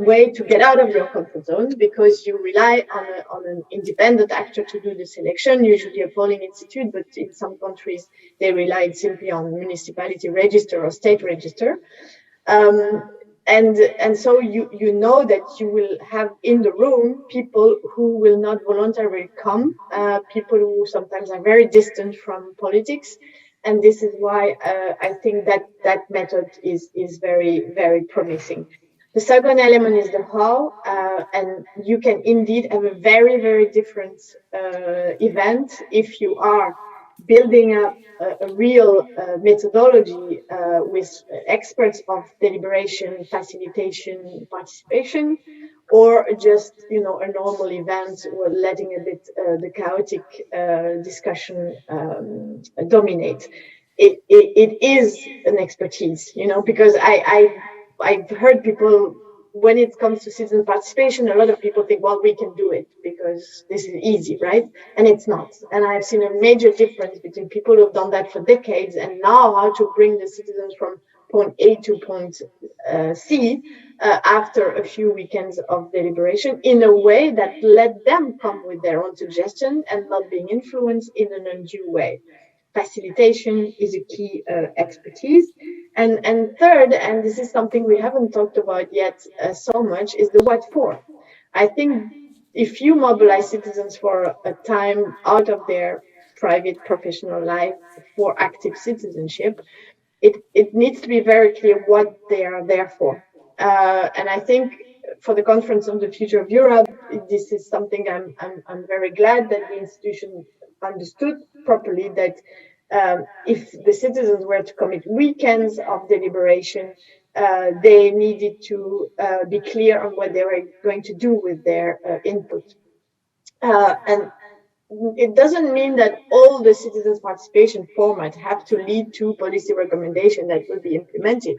way to get out of your comfort zone, because you rely on an independent actor to do the selection, usually a polling institute, but in some countries they relied simply on municipality register or state register. And so you know that you will have in the room people who will not voluntarily come, people who sometimes are very distant from politics. And this is why I think that method is very, very promising. The second element is the how, and you can indeed have a very, very different event if you are building up a real methodology with experts of deliberation, facilitation, participation, or just a normal event or letting a bit the chaotic discussion dominate. It is an expertise, because I've heard people, when it comes to citizen participation, a lot of people think, well, we can do it because this is easy, right? And it's not. And I've seen a major difference between people who've done that for decades and now how to bring the citizens from point A to point C after a few weekends of deliberation in a way that let them come with their own suggestion and not being influenced in an undue way. Facilitation is a key expertise. And third, and this is something we haven't talked about yet so much, is the what for. I think if you mobilize citizens for a time out of their private professional life for active citizenship, it needs to be very clear what they are there for. And I think for the Conference on the Future of Europe, this is something I'm very glad that the institution understood properly, that if the citizens were to commit weekends of deliberation, they needed to be clear on what they were going to do with their input. And it doesn't mean that all the citizens' participation format have to lead to policy recommendation that will be implemented.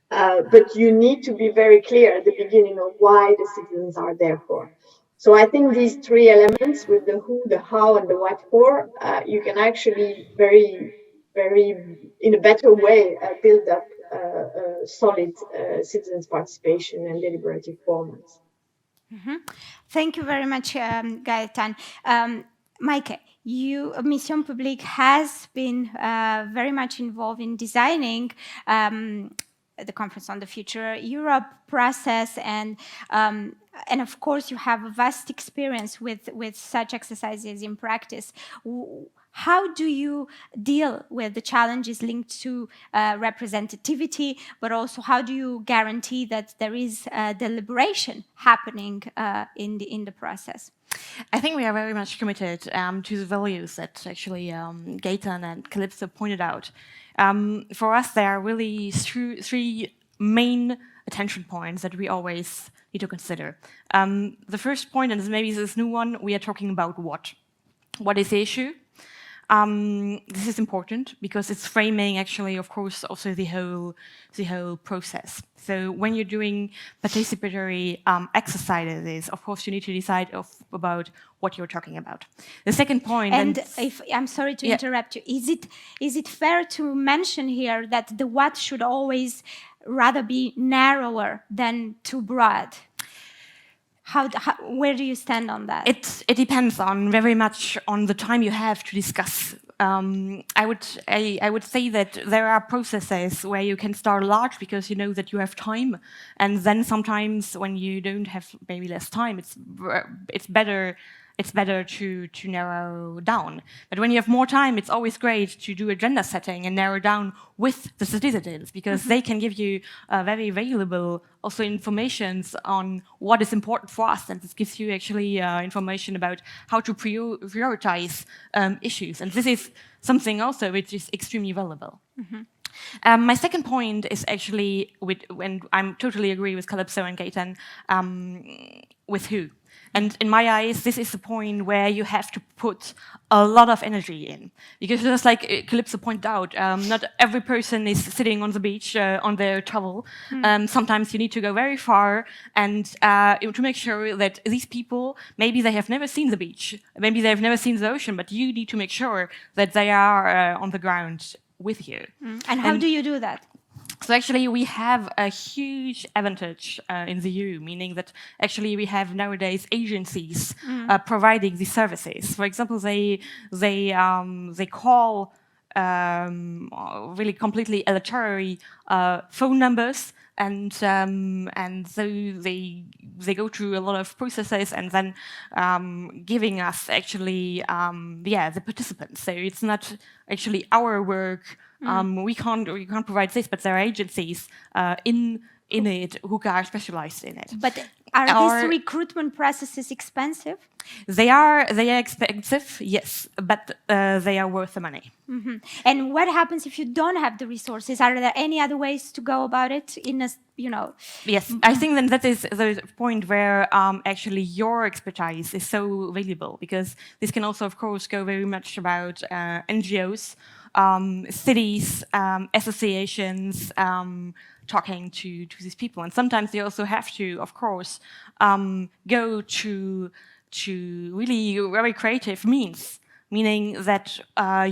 But you need to be very clear at the beginning of why the citizens are there for. So I think these three elements, with the who, the how, and the what for, you can actually very, very, in a better way, build up solid citizens' participation and deliberative formats. Mm-hmm. Thank you very much, Gaetane. Maike, Mission Publique has been very much involved in designing the Conference on the Future Europe process, and of course you have a vast experience with such exercises in practice. how do you deal with the challenges linked to representativity, but also how do you guarantee that there is deliberation happening in the process? I think we are very much committed to the values that actually Gaetane and Kalypso pointed out. For us, there are really three main attention points that we always need to consider. The first point, and maybe this new one, we are talking about what. What is the issue? This is important because it's framing actually, of course, also the whole process. So when you're doing participatory exercises, of course, you need to decide about what you're talking about. The second point, and if I'm sorry to interrupt you, is it fair to mention here that the what should always rather be narrower than too broad? Where do you stand on that? It depends on very much on the time you have to discuss. I would say that there are processes where you can start large because you know that you have time, and then sometimes when you don't have maybe less time, it's better to narrow down. But when you have more time, it's always great to do agenda setting and narrow down with the citizens because they can give you very valuable also information on what is important for us, and this gives you actually information about how to prioritize issues. And this is something also which is extremely valuable. My second point is actually, when I totally agree with Kalypso and Gaetane, with who. And in my eyes, this is the point where you have to put a lot of energy in. Because just like Kalypso pointed out, not every person is sitting on the beach on their travel. Sometimes you need to go very far and to make sure that these people, maybe they have never seen the beach, maybe they have never seen the ocean, but you need to make sure that they are on the ground with you. And how do you do that? So actually we have a huge advantage in the EU, meaning that actually we have nowadays agencies providing these services. For example, they call really completely arbitrary phone numbers, and so they go through a lot of processes and then giving us actually the participants. So it's not actually our work. We can't provide this, but there are agencies in it who are specialized in it. But are these recruitment processes expensive? They are expensive, yes, but they are worth the money. And what happens if you don't have the resources? Are there any other ways to go about it? Yes, I think then that is the point where actually your expertise is so valuable, because this can also, of course, go very much about NGOs, cities, associations, talking to these people. And sometimes they also have to, of course, go to really very creative means, meaning that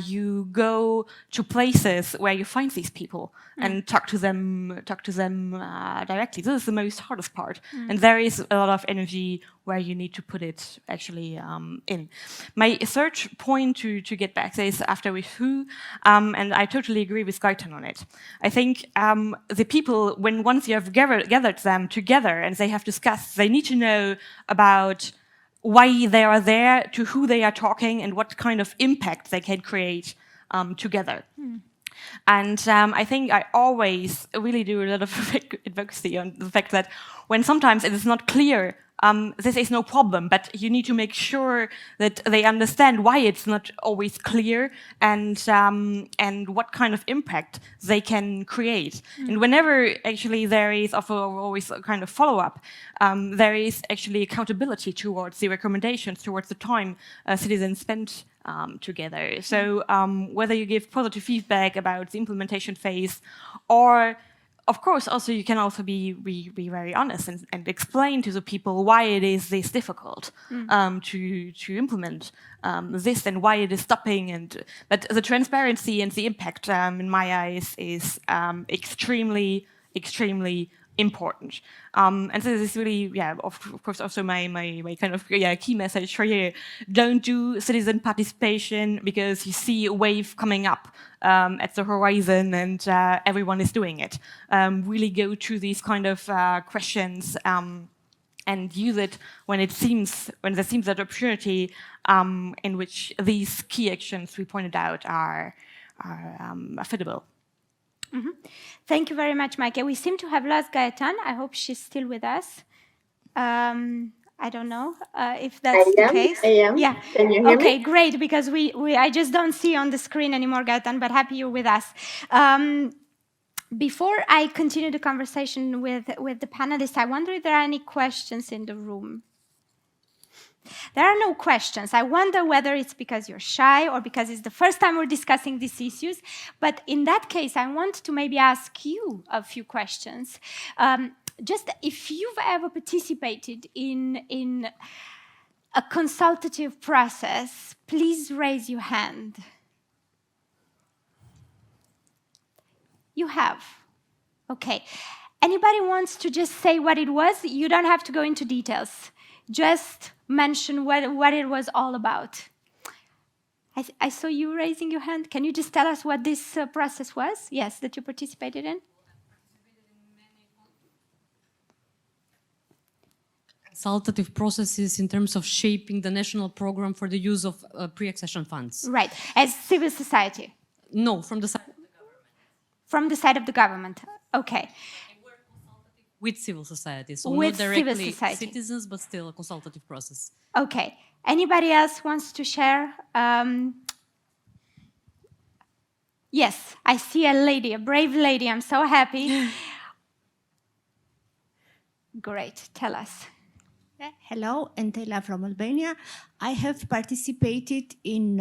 you go to places where you find these people and talk to them directly. This is the most hardest part, and there is a lot of energy where you need to put it actually in. My third point to get back is after with who, and I totally agree with Gaetane on it. I think the people, once you have gathered them together and they have discussed, they need to know about why they are there, to who they are talking, and what kind of impact they can create together. And I think I always really do a lot of advocacy on the fact that when sometimes it is not clear, this is no problem, but you need to make sure that they understand why it's not always clear and what kind of impact they can create. And whenever actually there is always a kind of follow-up, there is actually accountability towards the recommendations, towards the time citizens spend together. So whether you give positive feedback about the implementation phase, or of course, also you can also be very honest and explain to the people why it is this difficult to implement this and why it is stopping. But the transparency and the impact, in my eyes, is extremely important. And so this is really, of course, also my kind of key message for you. Don't do citizen participation because you see a wave coming up at the horizon and everyone is doing it. Really go to these kind of questions and use it when there seems that opportunity in which these key actions we pointed out are feasible. Mm-hmm. Thank you very much, Maike. We seem to have lost Gaetane. I hope she's still with us. I don't know if that's the case. I am. Yeah. Can you hear Okay, me? great, because I just don't see on the screen anymore, Gaetane, but happy you're with us. Before I continue the conversation with the panelists, I wonder if there are any questions in the room. There are no questions. I wonder whether it's because you're shy or because it's the first time we're discussing these issues. But in that case, I want to maybe ask you a few questions. Just if you've ever participated in a consultative process, please raise your hand. You have. Okay. Anybody wants to just say what it was? You don't have to go into details. Just mention what it was all about. I saw you raising your hand. Can you just tell us what this process was? Yes, that you participated in? Consultative processes in terms of shaping the national program for the use of pre-accession funds. Right, as civil society? No, from the side of the government. From the side of the government, okay. With civil society, so with not directly civil society. Citizens, but still a consultative process. Okay. Anybody else wants to share? Yes, I see a lady, a brave lady. I'm so happy. Great. Tell us. Hello, Entela from Albania. I have participated in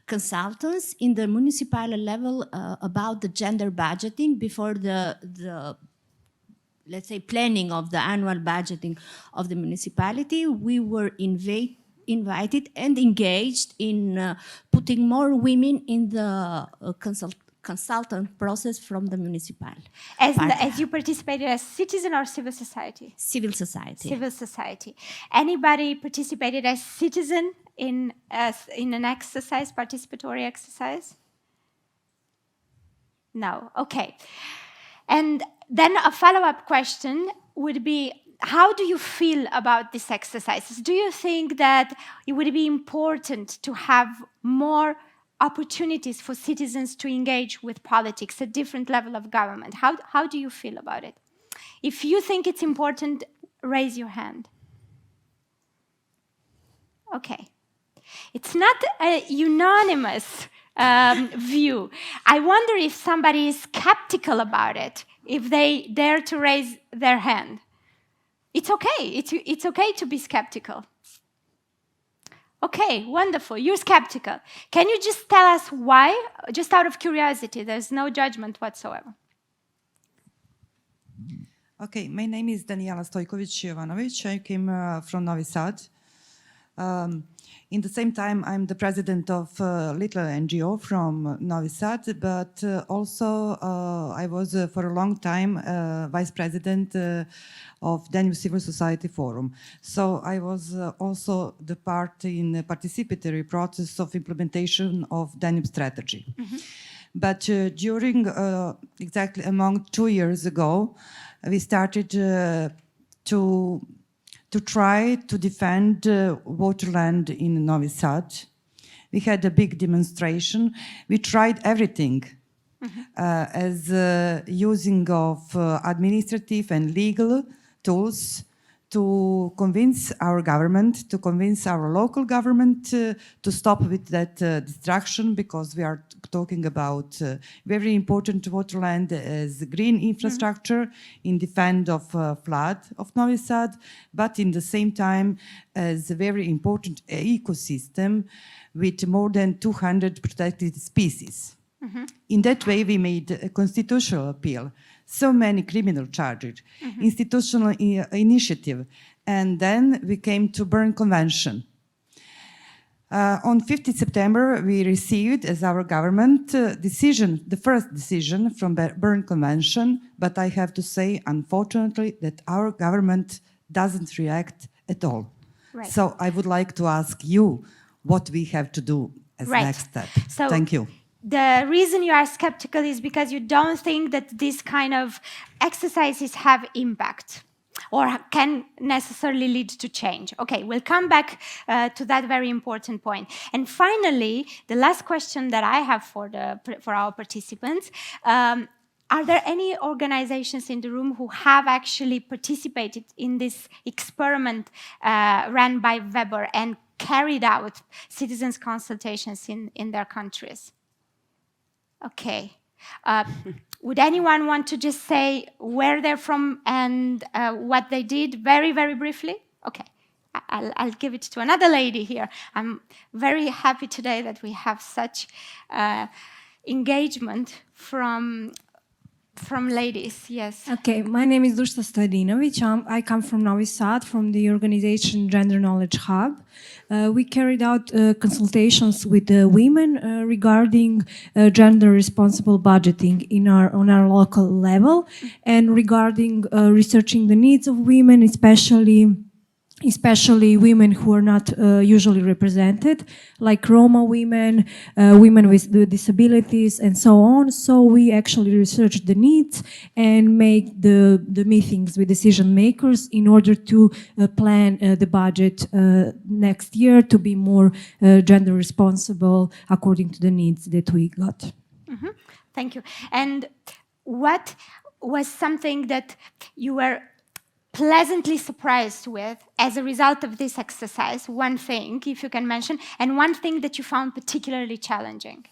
consultants in the municipal level about the gender budgeting before the let's say, planning of the annual budgeting of the municipality. We were invited and engaged in putting more women in the consultant process from the municipal. As you participated as citizen or civil society? Civil society. Civil society. Anybody participated as citizen in an exercise, participatory exercise? No, okay. And then a follow-up question would be, how do you feel about these exercises? Do you think that it would be important to have more opportunities for citizens to engage with politics at different level of government? How do you feel about it? If you think it's important, raise your hand. Okay. It's not a unanimous view. I wonder if somebody is skeptical about it, if they dare to raise their hand. It's okay. It's okay to be skeptical. Okay, wonderful. You're skeptical. Can you just tell us why? Just out of curiosity. There's no judgment whatsoever. Okay, my name is Daniela Stojkovic-Jovanovic. I came from Novi Sad. In the same time, I'm the president of a little NGO from Novi Sad, but also I was for a long time vice president of Danube Civil Society Forum. So I was also the part in the participatory process of implementation of Danube strategy. Mm-hmm. But during exactly among 2 years ago, we started to try to defend waterland in Novi Sad. We had a big demonstration. We tried everything as using of administrative and legal tools to convince our government, to convince our local government to stop with that destruction, because we are talking about very important waterland as green infrastructure in defense of flood of Novi Sad, but in the same time as a very important ecosystem with more than 200 protected species. In that way, we made a constitutional appeal, so many criminal charges, institutional initiative, and then we came to Berne Convention. On 15 September, we received, as our government, the first decision from Berne Convention, but I have to say, unfortunately, that our government doesn't react at all. Right. So I would like to ask you what we have to do as next step. So thank you. The reason you are skeptical is because you don't think that these kind of exercises have impact. or can necessarily lead to change? Okay, we'll come back to that very important point. And finally, the last question that I have for our participants, are there any organizations in the room who have actually participated in this experiment run by Weber and carried out citizens' consultations in their countries? Okay. Would anyone want to just say where they're from and what they did very, very briefly? Okay. I'll give it to another lady here. I'm very happy today that we have such engagement from ladies. Yes. Okay, my name is Dušta Stojedinović. I come from Novi Sad, from the organization Gender Knowledge Hub. We carried out consultations with women regarding gender responsible budgeting on our local level, and regarding researching the needs of women, especially women who are not usually represented, like Roma women, women with disabilities, and so on. So we actually researched the needs and make the meetings with decision makers in order to plan the budget next year to be more gender responsible according to the needs that we got. Mm-hmm. Thank you. And what was something that you were pleasantly surprised with as a result of this exercise? One thing, if you can mention, and one thing that you found particularly challenging.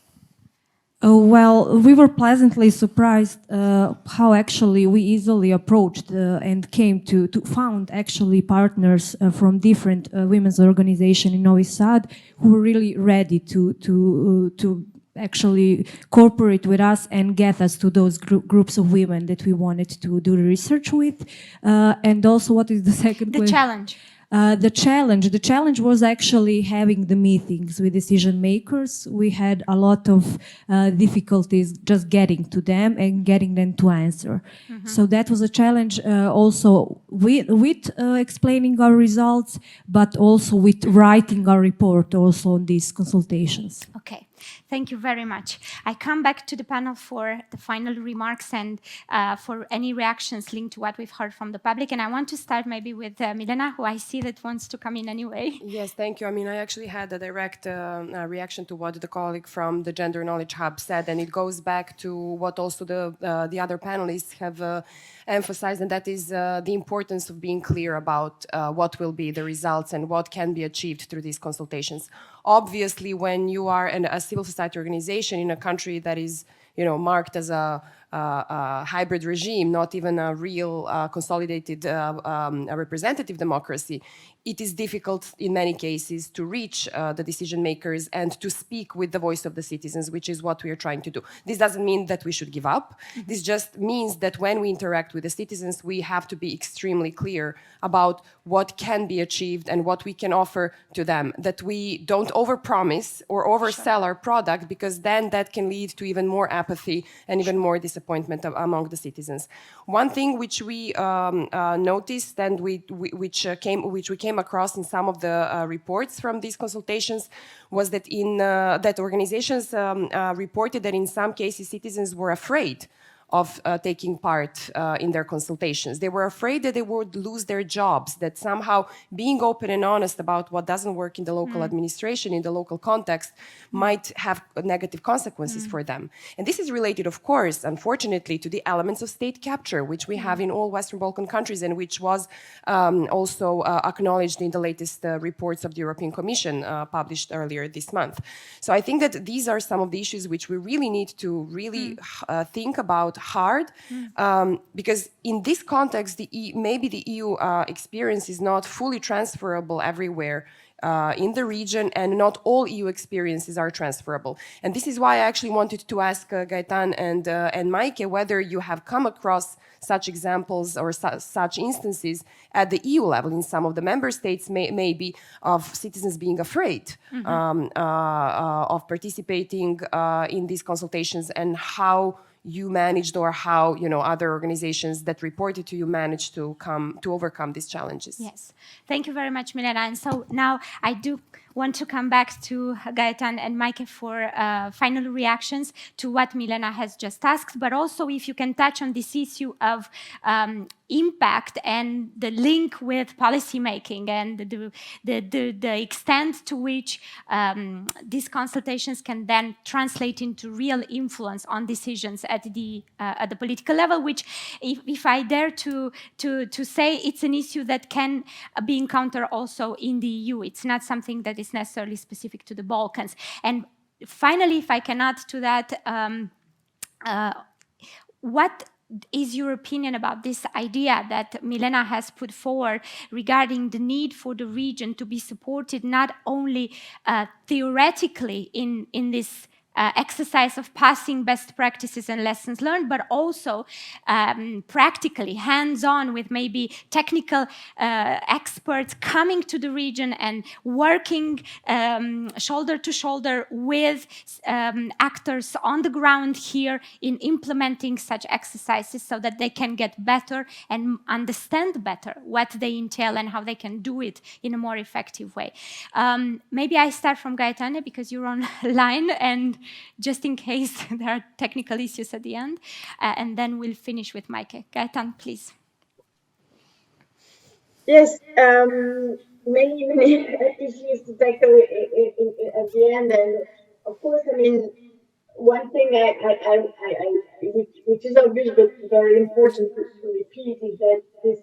Well, we were pleasantly surprised how actually we easily approached and came to found actually partners from different women's organizations in Novi Sad who were really ready to actually cooperate with us and get us to those groups of women that we wanted to do research with. And also, what is the second question? Challenge. The challenge was actually having the meetings with decision makers. We had a lot of difficulties just getting to them and getting them to answer. Mm-hmm. So that was a challenge also with explaining our results, but also with writing our report also on these consultations. Okay. Thank you very much. I come back to the panel for the final remarks and for any reactions linked to what we've heard from the public. And I want to start maybe with Milena, who I see that wants to come in anyway. Yes, thank you. I mean, I actually had a direct reaction to what the colleague from the Gender Knowledge Hub said, and it goes back to what also the other panelists have emphasized, and that is the importance of being clear about what will be the results and what can be achieved through these consultations. Obviously, when you are a civil society organization in a country that is, marked as a hybrid regime, not even a real consolidated representative democracy, it is difficult in many cases to reach the decision makers and to speak with the voice of the citizens, which is what we are trying to do. This doesn't mean that we should give up. Mm-hmm. This just means that when we interact with the citizens, we have to be extremely clear about what can be achieved and what we can offer to them, that we don't overpromise or oversell our product, because then that can lead to even more apathy and even more disappointment among the citizens. One thing which we noticed and which we came across in some of the reports from these consultations was that that organizations reported that in some cases citizens were afraid of taking part in their consultations. They were afraid that they would lose their jobs, that somehow being open and honest about what doesn't work in the local administration, in the local context, might have negative consequences for them. And this is related, of course, unfortunately, to the elements of state capture, which we have in all Western Balkan countries and which was also acknowledged in the latest reports of the European Commission published earlier this month. So I think that these are some of the issues which we really need to really think about hard, because in this context, maybe the EU experience is not fully transferable everywhere in the region, and not all EU experiences are transferable. And this is why I actually wanted to ask Gaetane and Maike whether you have come across such examples or such instances at the EU level in some of the member states, maybe of citizens being afraid of participating in these consultations, and how you managed, or how other organizations that reported to you managed to overcome these challenges. Yes, thank you very much, Milena. And so now I do want to come back to Gaetane and Maike for final reactions to what Milena has just asked, but also if you can touch on this issue of impact and the link with policy making and the extent to which these consultations can then translate into real influence on decisions at the political level, which, if I dare to say, it's an issue that can be encountered also in the EU. It's not something that is necessarily specific to the Balkans. And finally, if I can add to that, what is your opinion about this idea that Milena has put forward regarding the need for the region to be supported not only theoretically in this exercise of passing best practices and lessons learned, but also practically, hands-on, with maybe technical experts coming to the region and working shoulder to shoulder with actors on the ground here in implementing such exercises so that they can get better and understand better what they entail and how they can do it in a more effective way. Maybe I start from Gaetane because you're on line, and just in case there are technical issues at the end, and then we'll finish with Maike. Gaetane, please. Yes, many issues to tackle at the end, and of course, I mean, one thing which is obvious but very important to repeat is that this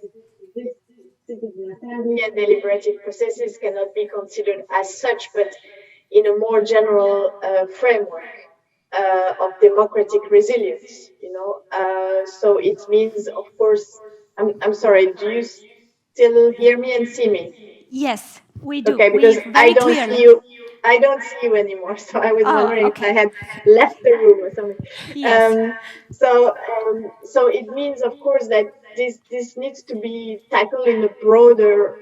citizen assembly and deliberative processes cannot be considered as such, but in a more general framework of democratic resilience, you know. So it means, of course, I'm sorry, do you still hear me and see me? Yes, we do. Okay, because I don't clearly see you. I don't see you anymore, so I was wondering if I had left the room or something. Yes. So it means, of course, that this needs to be tackled in a broader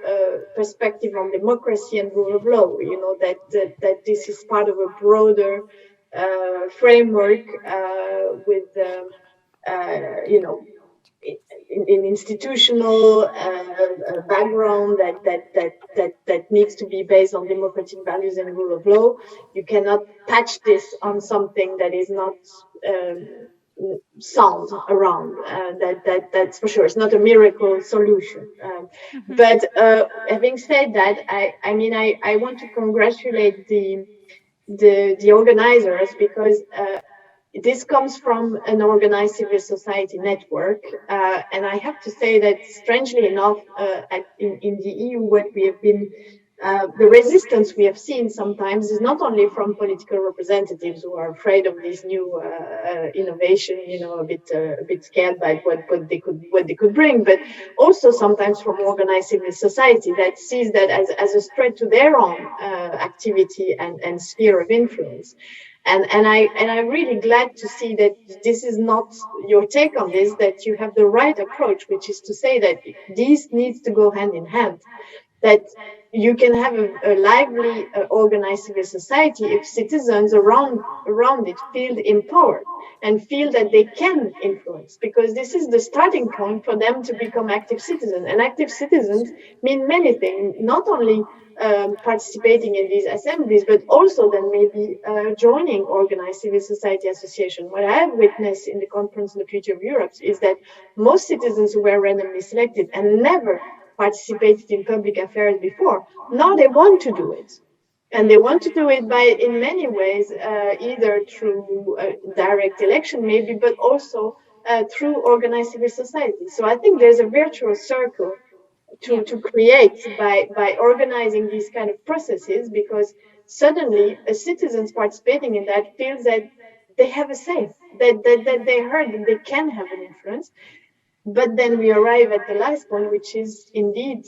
perspective on democracy and rule of law. You know, that this is part of a broader framework with you know, in institutional background that needs to be based on democratic values and rule of law. You cannot patch this on something that is not sound around. That's for sure. It's not a miracle solution. But having said that, I mean, I want to congratulate the organizers, because this comes from an organized civil society network, and I have to say that, strangely enough, in the EU, what we have been, the resistance we have seen sometimes is not only from political representatives who are afraid of this new innovation, you know, a bit scared by what they could bring, but also sometimes from organized civil society that sees that as a threat to their own activity and sphere of influence. And I'm really glad to see that this is not your take on this, that you have the right approach, which is to say that this needs to go hand in hand, that you can have a lively organized civil society if citizens around it feel empowered and feel that they can influence, because this is the starting point for them to become active citizens. And active citizens mean many things, not only participating in these assemblies, but also then maybe joining organized civil society association. What I have witnessed in the Conference on the Future of Europe is that most citizens who were randomly selected and never participated in public affairs before, now they want to do it. And they want to do it by, in many ways, either through direct election maybe, but also through organized civil society. So I think there's a virtuous circle to create by organizing these kind of processes, because suddenly a citizens participating in that feels that they have a say, that they heard that they can have an influence. But then we arrive at the last point, which is indeed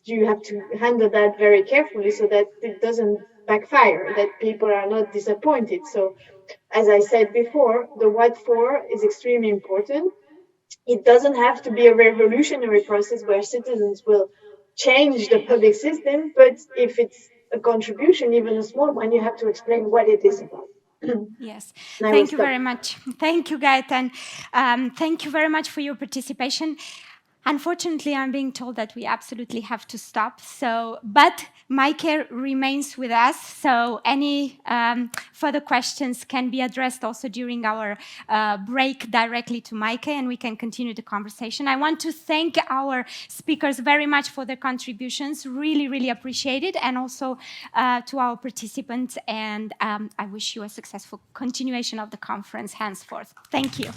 you have to handle that very carefully so that it doesn't backfire, that people are not disappointed. So as I said before, the what for is extremely important. It doesn't have to be a revolutionary process where citizens will change the public system, but if it's a contribution, even a small one, you have to explain what it is about. Yes, thank you very much. Thank you, Gaetane. Thank you very much for your participation. Unfortunately, I'm being told that we absolutely have to stop. But Maike remains with us, so any further questions can be addressed also during our break directly to Maike, and we can continue the conversation. I want to thank our speakers very much for their contributions. Really, really appreciate it, and also to our participants. And I wish you a successful continuation of the conference henceforth. Thank you.